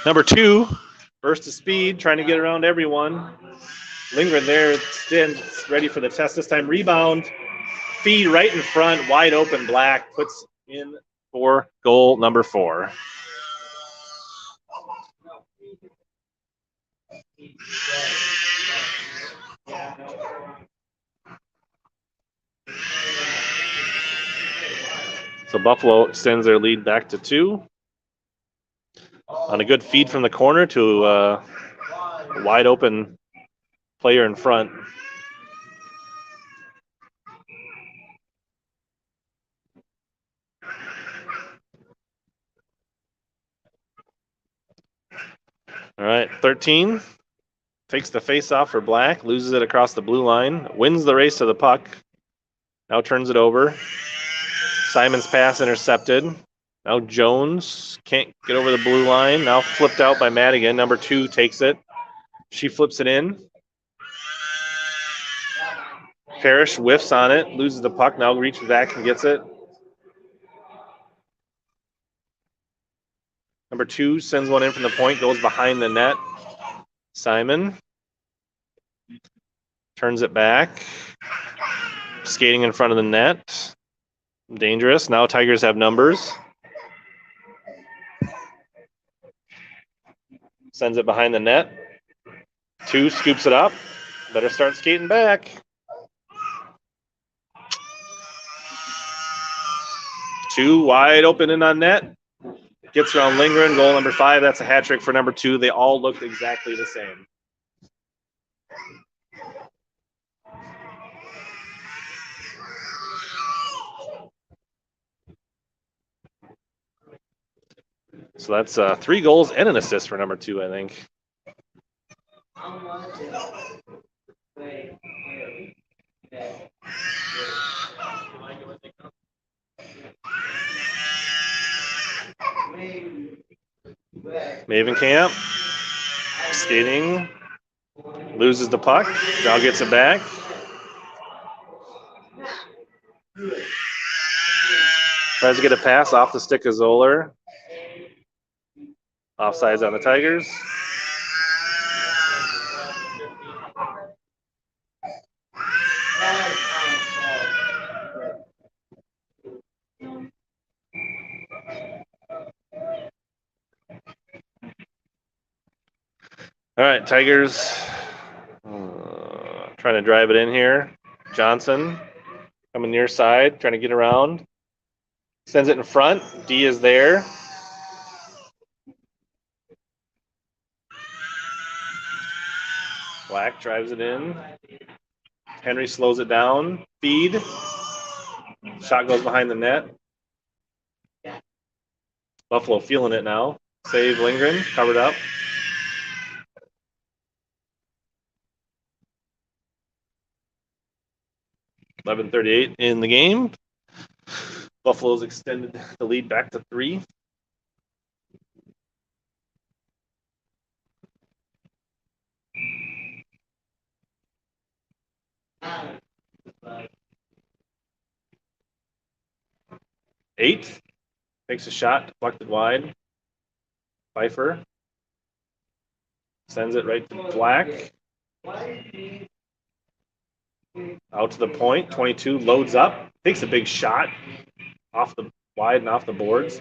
Number 2, burst of speed, trying to get around everyone. Lindgren there, stands ready for the test this time. Rebound, feed right in front, wide open. Black puts in for goal number 4. So Buffalo extends their lead back to 2. On a good feed from the corner to a wide open player in front. All right, 13 takes the face off for Black, loses it across the blue line, wins the race to the puck. Now turns it over. Simon's pass intercepted. Now Jones can't get over the blue line. Now flipped out by Madigan. Number 2 takes it. She flips it in. Parrish whiffs on it, loses the puck. Now reaches back and gets it. Number 2 sends one in from the point, goes behind the net. Simon turns it back. Skating in front of the net. Dangerous. Now Tigers have numbers. Sends it behind the net. 2 scoops it up. Better start skating back. 2 wide open and on net. Gets around Lindgren. Goal number 5. That's a hat trick for number 2. They all looked exactly the same. So that's 3 goals and an assist for number 2, I think. Mavenkamp skating, loses the puck. Now gets it back. Tries to get a pass off the stick of Zoller. Offsides on the Tigers. All right, Tigers trying to drive it in here. Johnson coming near side, trying to get around. Sends it in front. D is there. Black drives it in. Henry slows it down. Feed. Shot goes behind the net. Buffalo feeling it now. Save Lindgren. Covered up. .11:38 in the game. Buffalo's extended the lead back to 3. Eight takes a shot, deflected wide. Pfeiffer sends it right to Black. Out to the point. 22 loads up, takes a big shot off the wide and off the boards.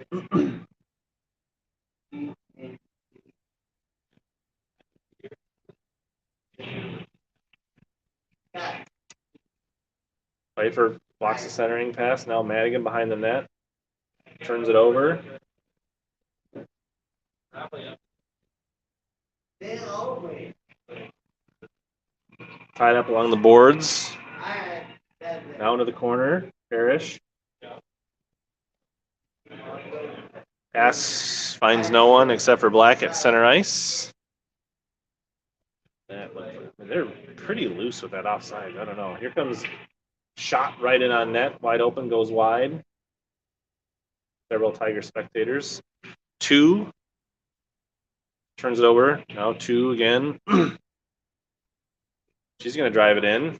Pfeiffer blocks the centering pass. Now Madigan behind the net. Turns it over. Tied up along the boards. Now into the corner. Parrish. Pass finds no one except for Black at center ice. They're pretty loose with that offside. I don't know. Here comes shot right in on net. Wide open, goes wide. Several Tiger spectators. 2. Turns it over. Now 2 again. She's going to drive it in.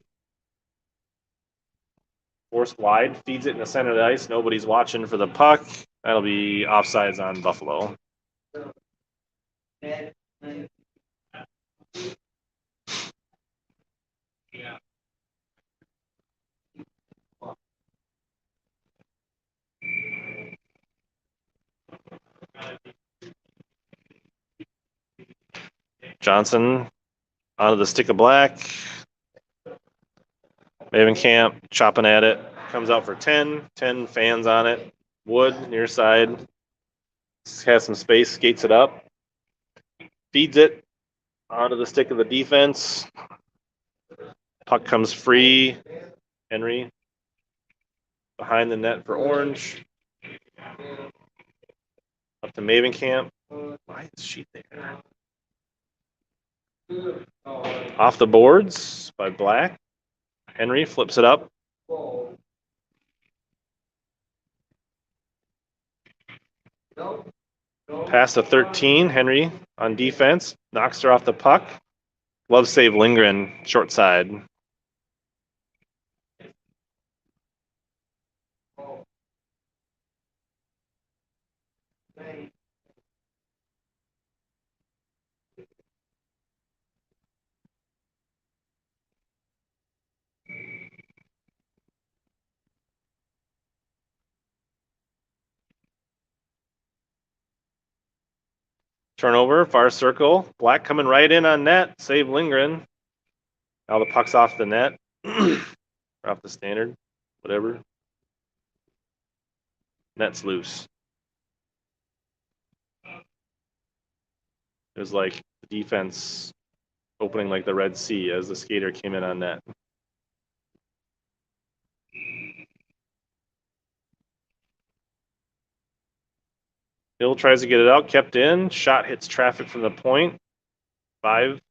Forced wide. Feeds it in the center of the ice. Nobody's watching for the puck. That'll be offsides on Buffalo. Johnson onto the stick of black. Mavencamp chopping at it. Comes out for 10. 10 fans on it. Wood near side. Has some space. Skates it up. Feeds it onto the stick of the defense. Puck comes free. Henry behind the net for Orange. Up to Mavencamp. Why is she there? Off the boards by Black. Henry flips it up. Pass to 13. Henry on defense. Knocks her off the puck. Glove save Lindgren, short side. Turnover, far circle. Black coming right in on net. Save Lindgren. Now the puck's off the net. Off the standard. Whatever. Net's loose. It was like the defense opening like the Red Sea as the skater came in on net. Hill tries to get it out, kept in. Shot hits traffic from the point. 5.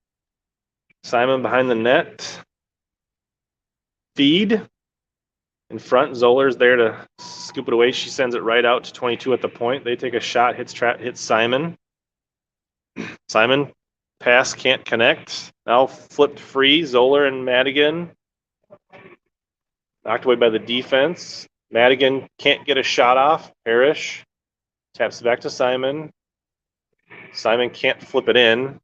Simon behind the net. Feed in front. Zoller's there to scoop it away. She sends it right out to 22 at the point. They take a shot, hits Simon. Simon pass can't connect. Now flipped free. Zoller and Madigan knocked away by the defense. Madigan can't get a shot off. Parrish taps back to Simon. Simon can't flip it in.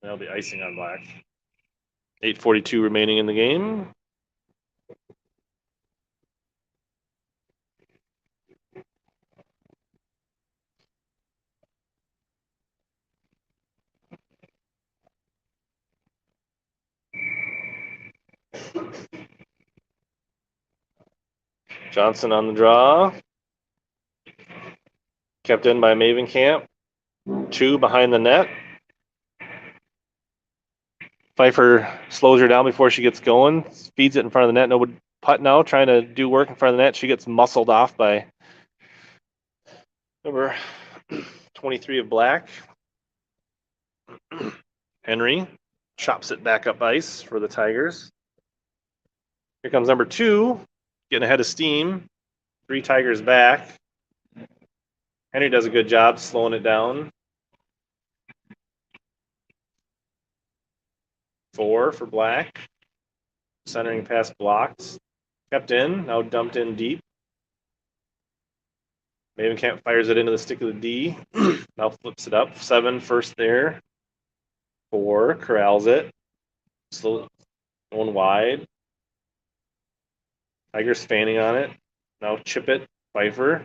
That'll be icing on Black. 8:42 remaining in the game. Johnson on the draw. Kept in by Mavencamp. 2 behind the net. Pfeiffer slows her down before she gets going. Feeds it in front of the net. Nobody putt now, trying to do work in front of the net. She gets muscled off by number 23 of Black. Henry chops it back up ice for the Tigers. Here comes number 2, getting ahead of steam. 3 Tigers back. Henry does a good job slowing it down. 4 for Black. Centering pass blocked. Kept in, now dumped in deep. Mavencamp fires it into the stick of the D. Now flips it up. 7 first there. 4 corrals it. Slow going wide. Tigers fanning on it. Now chip it. Pfeiffer.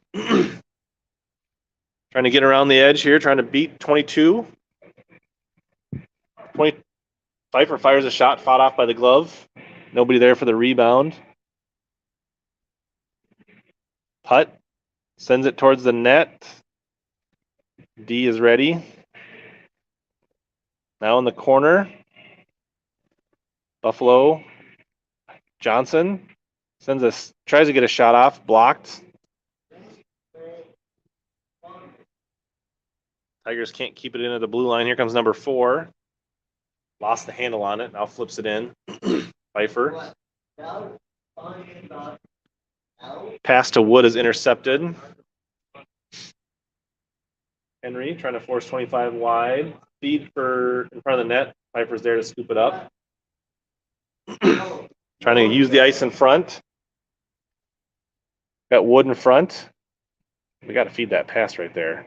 Trying to get around the edge here, trying to beat 22. Pfeiffer fires a shot, fought off by the glove. Nobody there for the rebound. Putt. Sends it towards the net. D is ready. Now in the corner. Buffalo. Johnson. Tries to get a shot off. Blocked. Tigers can't keep it into the blue line. Here comes number 4. Lost the handle on it. Now flips it in. Pfeiffer. Pass to Wood is intercepted. Henry trying to force 25 wide. Feed for in front of the net. Pfeiffer's there to scoop it up. Trying to use the ice in front. Got Wood in front. We got to feed that pass right there.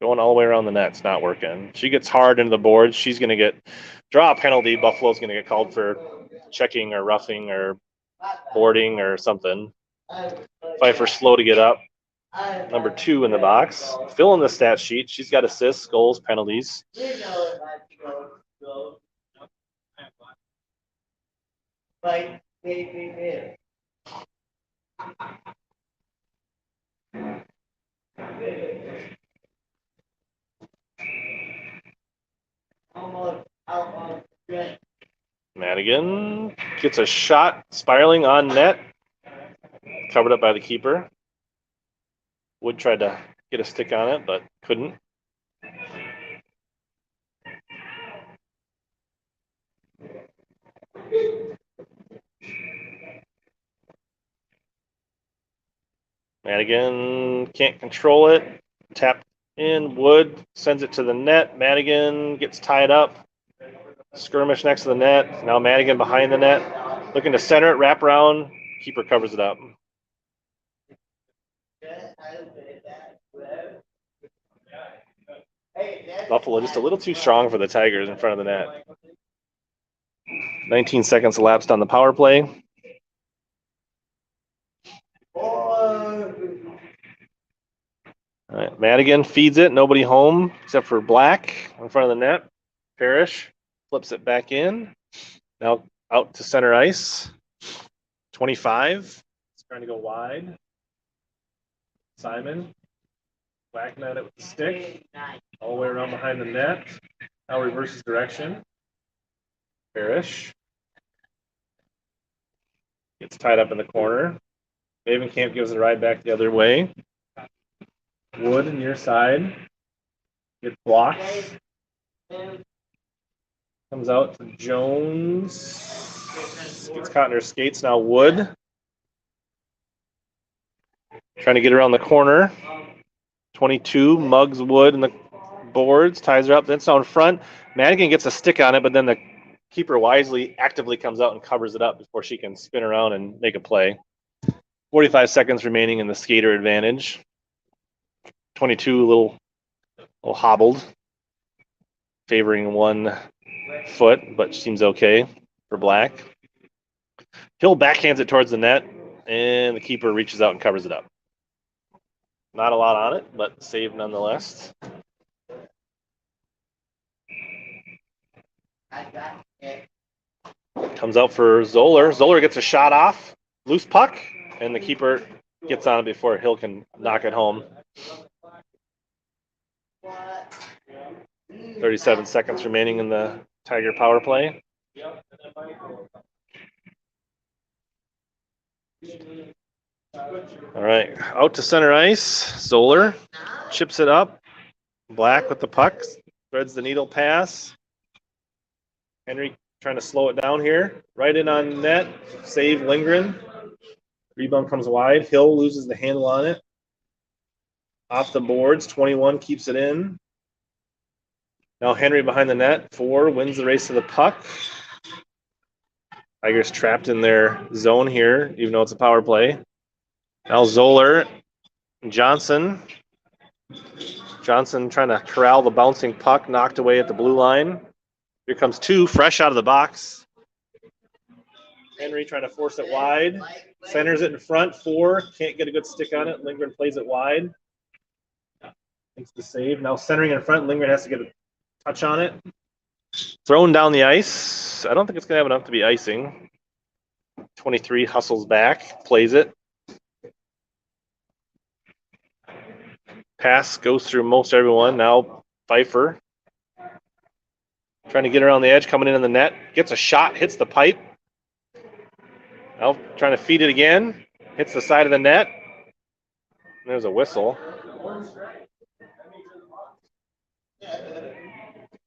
Going all the way around the net. It's not working. She gets hard into the board. She's going to get draw a penalty. Buffalo's going to get called for checking or roughing or boarding or something. Pfeiffer slow to get up. Number 2 in the box. Fill in the stat sheet. She's got assists, goals, penalties. Madigan gets a shot spiraling on net. Covered up by the keeper. Wood tried to get a stick on it, but couldn't. Madigan can't control it. Tap in. Wood sends it to the net. Madigan gets tied up. Skirmish next to the net. Now Madigan behind the net. Looking to center it, wrap around. Keeper covers it up. Buffalo just a little too strong for the Tigers in front of the net. 19 seconds elapsed on the power play. All right, Madigan feeds it. Nobody home except for Black in front of the net. Parrish flips it back in. Now out to center ice. 25. It's trying to go wide. Simon whacking at it with the stick. All the way around behind the net. Now reverses direction. Parrish gets tied up in the corner. Mavenkamp gives it a ride back the other way. Wood near side. Gets blocked. Comes out to Jones. Gets caught in her skates. Now Wood. Trying to get around the corner. 22 mugs Wood in the boards. Ties her up. Then it's out in front. Madigan gets a stick on it, but then the keeper wisely actively comes out and covers it up before she can spin around and make a play. 45 seconds remaining in the skater advantage. 22 a little hobbled, favoring one foot, but seems okay for Black. Hill backhands it towards the net, and the keeper reaches out and covers it up. Not a lot on it, but save nonetheless. Comes out for Zoller. Zoller gets a shot off. Loose puck, and the keeper gets on it before Hill can knock it home. 37 seconds remaining in the Tiger power play. All right, out to center ice. Zoller chips it up. Black with the puck. Threads the needle pass. Henry trying to slow it down here. Right in on net. Save Lindgren. Rebound comes wide. Hill loses the handle on it. Off the boards. 21 keeps it in. Now Henry behind the net. 4 wins the race to the puck. Tigers trapped in their zone here, even though it's a power play. Now Zoller. Johnson. Johnson trying to corral the bouncing puck. Knocked away at the blue line. Here comes 2, fresh out of the box. Henry trying to force it wide. Centers it in front. 4, can't get a good stick on it. Lindgren plays it wide. Makes the save. Now centering in front. Lindgren has to get a touch on it. Thrown down the ice. I don't think it's going to have enough to be icing. 23 hustles back. Plays it. Pass goes through most everyone. Now Pfeiffer. Trying to get around the edge, coming in on the net. Gets a shot, hits the pipe. Now trying to feed it again. Hits the side of the net. There's a whistle.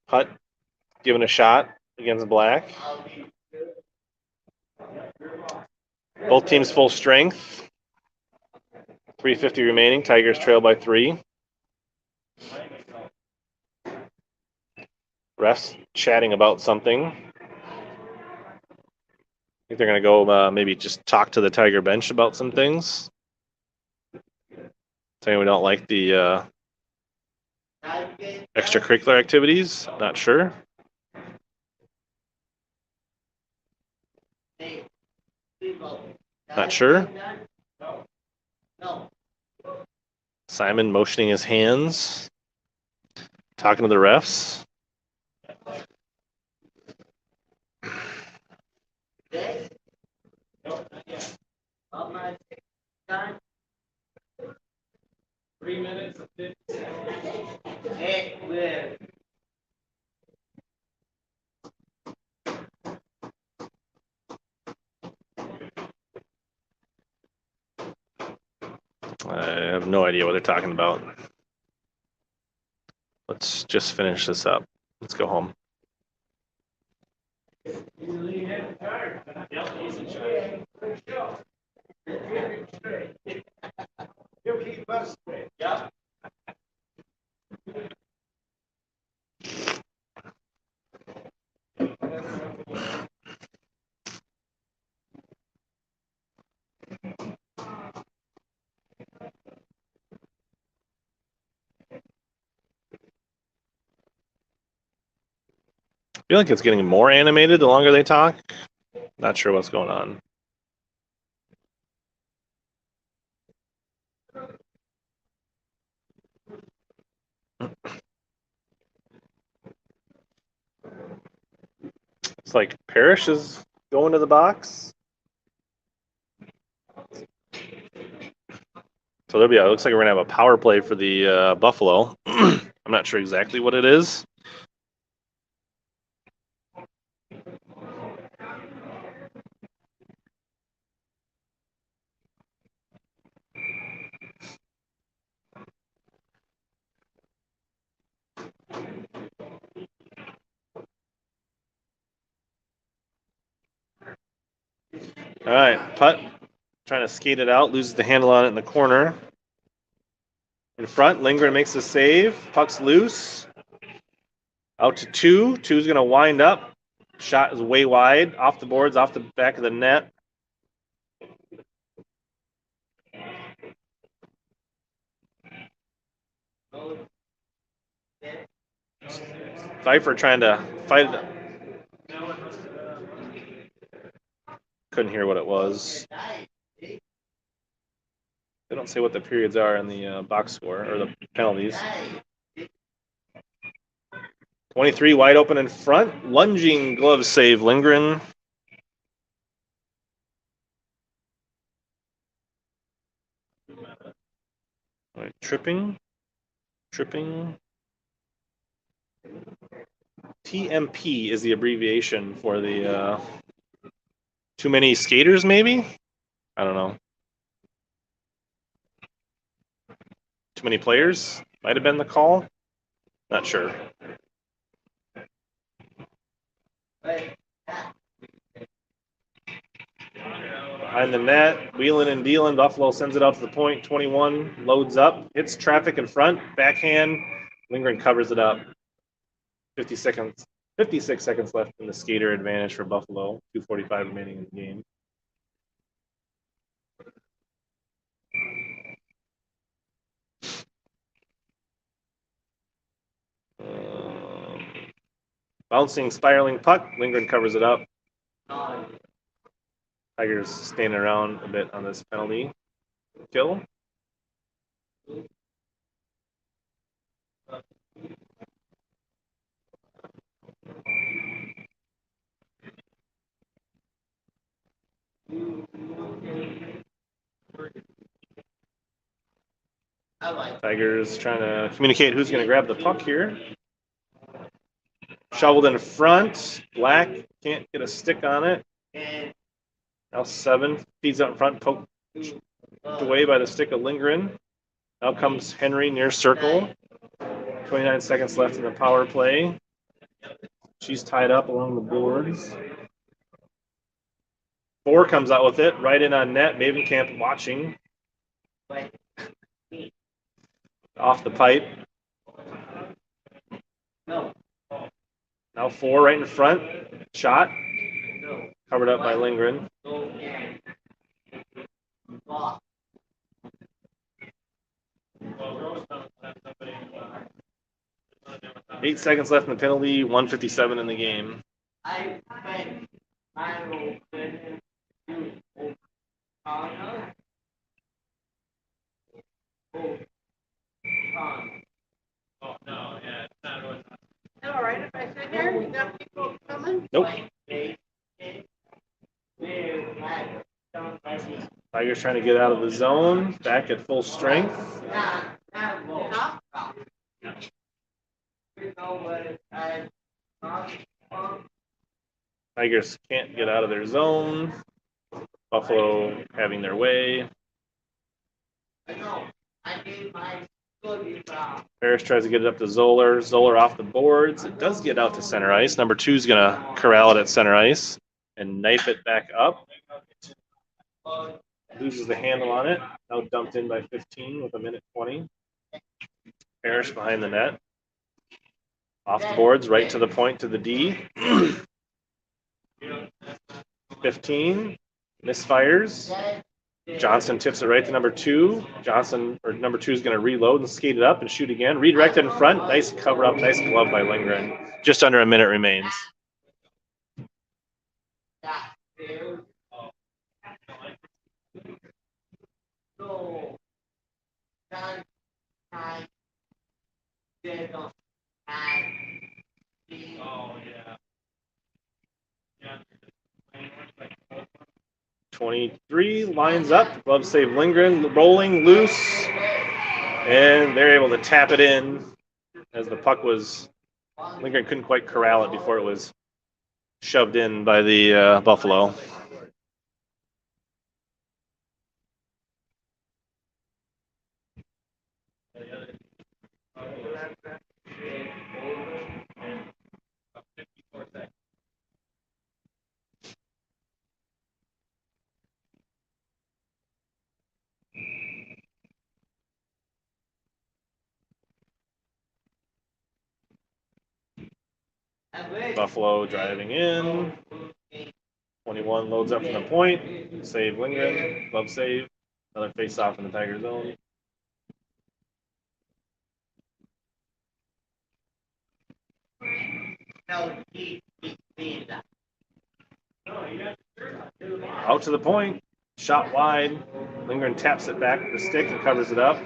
Hutt given a shot against Black. Both teams full strength. 3:50 remaining. Tigers trail by 3. Refs chatting about something. I think they're going to go maybe just talk to the Tiger bench about some things. Saying we don't like the Extracurricular activities? Not sure. Not sure. Simon motioning his hands, talking to the refs. I have no idea what they're talking about. Let's just finish this up. Let's go home. I feel like it's getting more animated the longer they talk. Not sure what's going on. It's like Parrish is going to the box. So there'll be. It looks like we're gonna have a power play for the Buffalo. I'm not sure exactly what it is. All right, putt. Trying to skate it out, loses the handle on it in the corner. In front, Lindgren makes the save. Puck's loose. Out to two. Two's going to wind up. Shot is way wide. Off the boards, off the back of the net. Pfeiffer trying to fight it. Couldn't hear what it was. They don't say what the periods are in the box score or the penalties. 23 wide open in front. Lunging glove save, Lindgren. All right, tripping. TMP is the abbreviation for the too many skaters, maybe? I don't know. Too many players? Might have been the call. Not sure. Behind the net, wheeling and dealing. Buffalo sends it out to the point. 21 loads up, hits traffic in front. Backhand. Lindgren covers it up. 56 seconds left in the skater advantage for Buffalo. 2:45 remaining in the game. Bouncing, spiraling puck. Lindgren covers it up. Tigers standing around a bit on this penalty kill. Tigers trying to communicate who's going to grab the puck here. Shoveled in front. Black can't get a stick on it. Now 7 feeds out in front, poked away by the stick of Lindgren. Now comes Henry near circle. 29 seconds left in the power play. She's tied up along the boards. 4 comes out with it, right in on net. Mavenkamp watching. Off the pipe. Now 4 right in front. Shot. Covered up by Lindgren. 8 seconds left in the penalty, 1:57 in the game. All right, if I sit here, you got people coming? Nope. Tigers trying to get out of the zone, back at full strength. Tigers can't get out of their zone. Buffalo having their way. Parrish tries to get it up to Zoller. Zoller off the boards. It does get out to center ice. Number 2 is going to corral it at center ice and knife it back up. Loses the handle on it. Now dumped in by 15 with 1:20. Parrish behind the net. Off the boards, right to the point to the D. 15. Misfires. Johnson tips it right to number 2. Number 2 is going to reload and skate it up and shoot again. Redirected in front. Nice cover up. Nice glove by Lindgren. Just under a minute remains. Oh, yeah. 23 lines up. Glove save Lindgren. Rolling loose. And they're able to tap it in as the puck was. Lindgren couldn't quite corral it before it was shoved in by the Buffalo. Buffalo driving in. 21 loads up from the point. Save Lindgren. Glove save. Another face off in the Tiger zone. Out to the point. Shot wide. Lindgren taps it back with the stick and covers it up.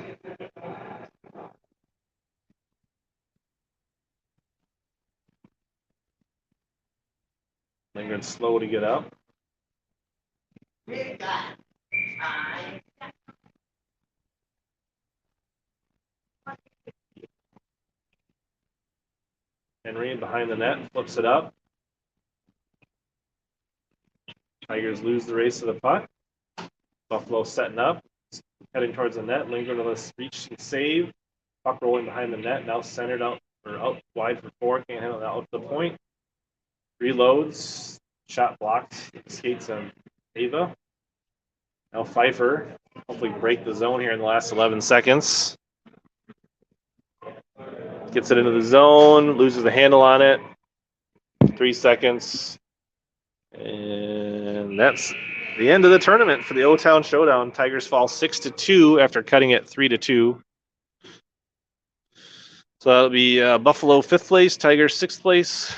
Lindgren's slow to get up. Henry behind the net flips it up. Tigers lose the race to the puck. Buffalo setting up, heading towards the net. Lindgren with a reach and save. Puck rolling behind the net. Now centered out or out wide for 4. Can't handle that out to the point. Reloads. Shot blocked. Skates on Ava. Now Pfeiffer. Hopefully break the zone here in the last 11 seconds. Gets it into the zone. Loses the handle on it. 3 seconds. And that's the end of the tournament for the Owatonna Showdown. Tigers fall 6-2 after cutting it 3-2. So that'll be Buffalo 5th place, Tigers 6th place,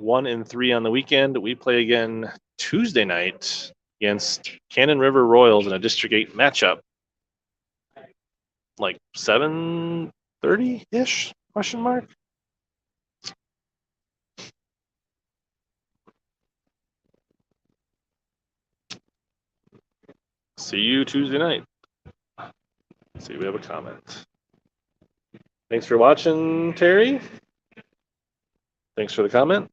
1-3 on the weekend. We play again Tuesday night against Cannon River Royals in a District 8 matchup. Like 7:30-ish, question mark? See you Tuesday night. Let's see, we have a comment. Thanks for watching, Terry. Thanks for the comment.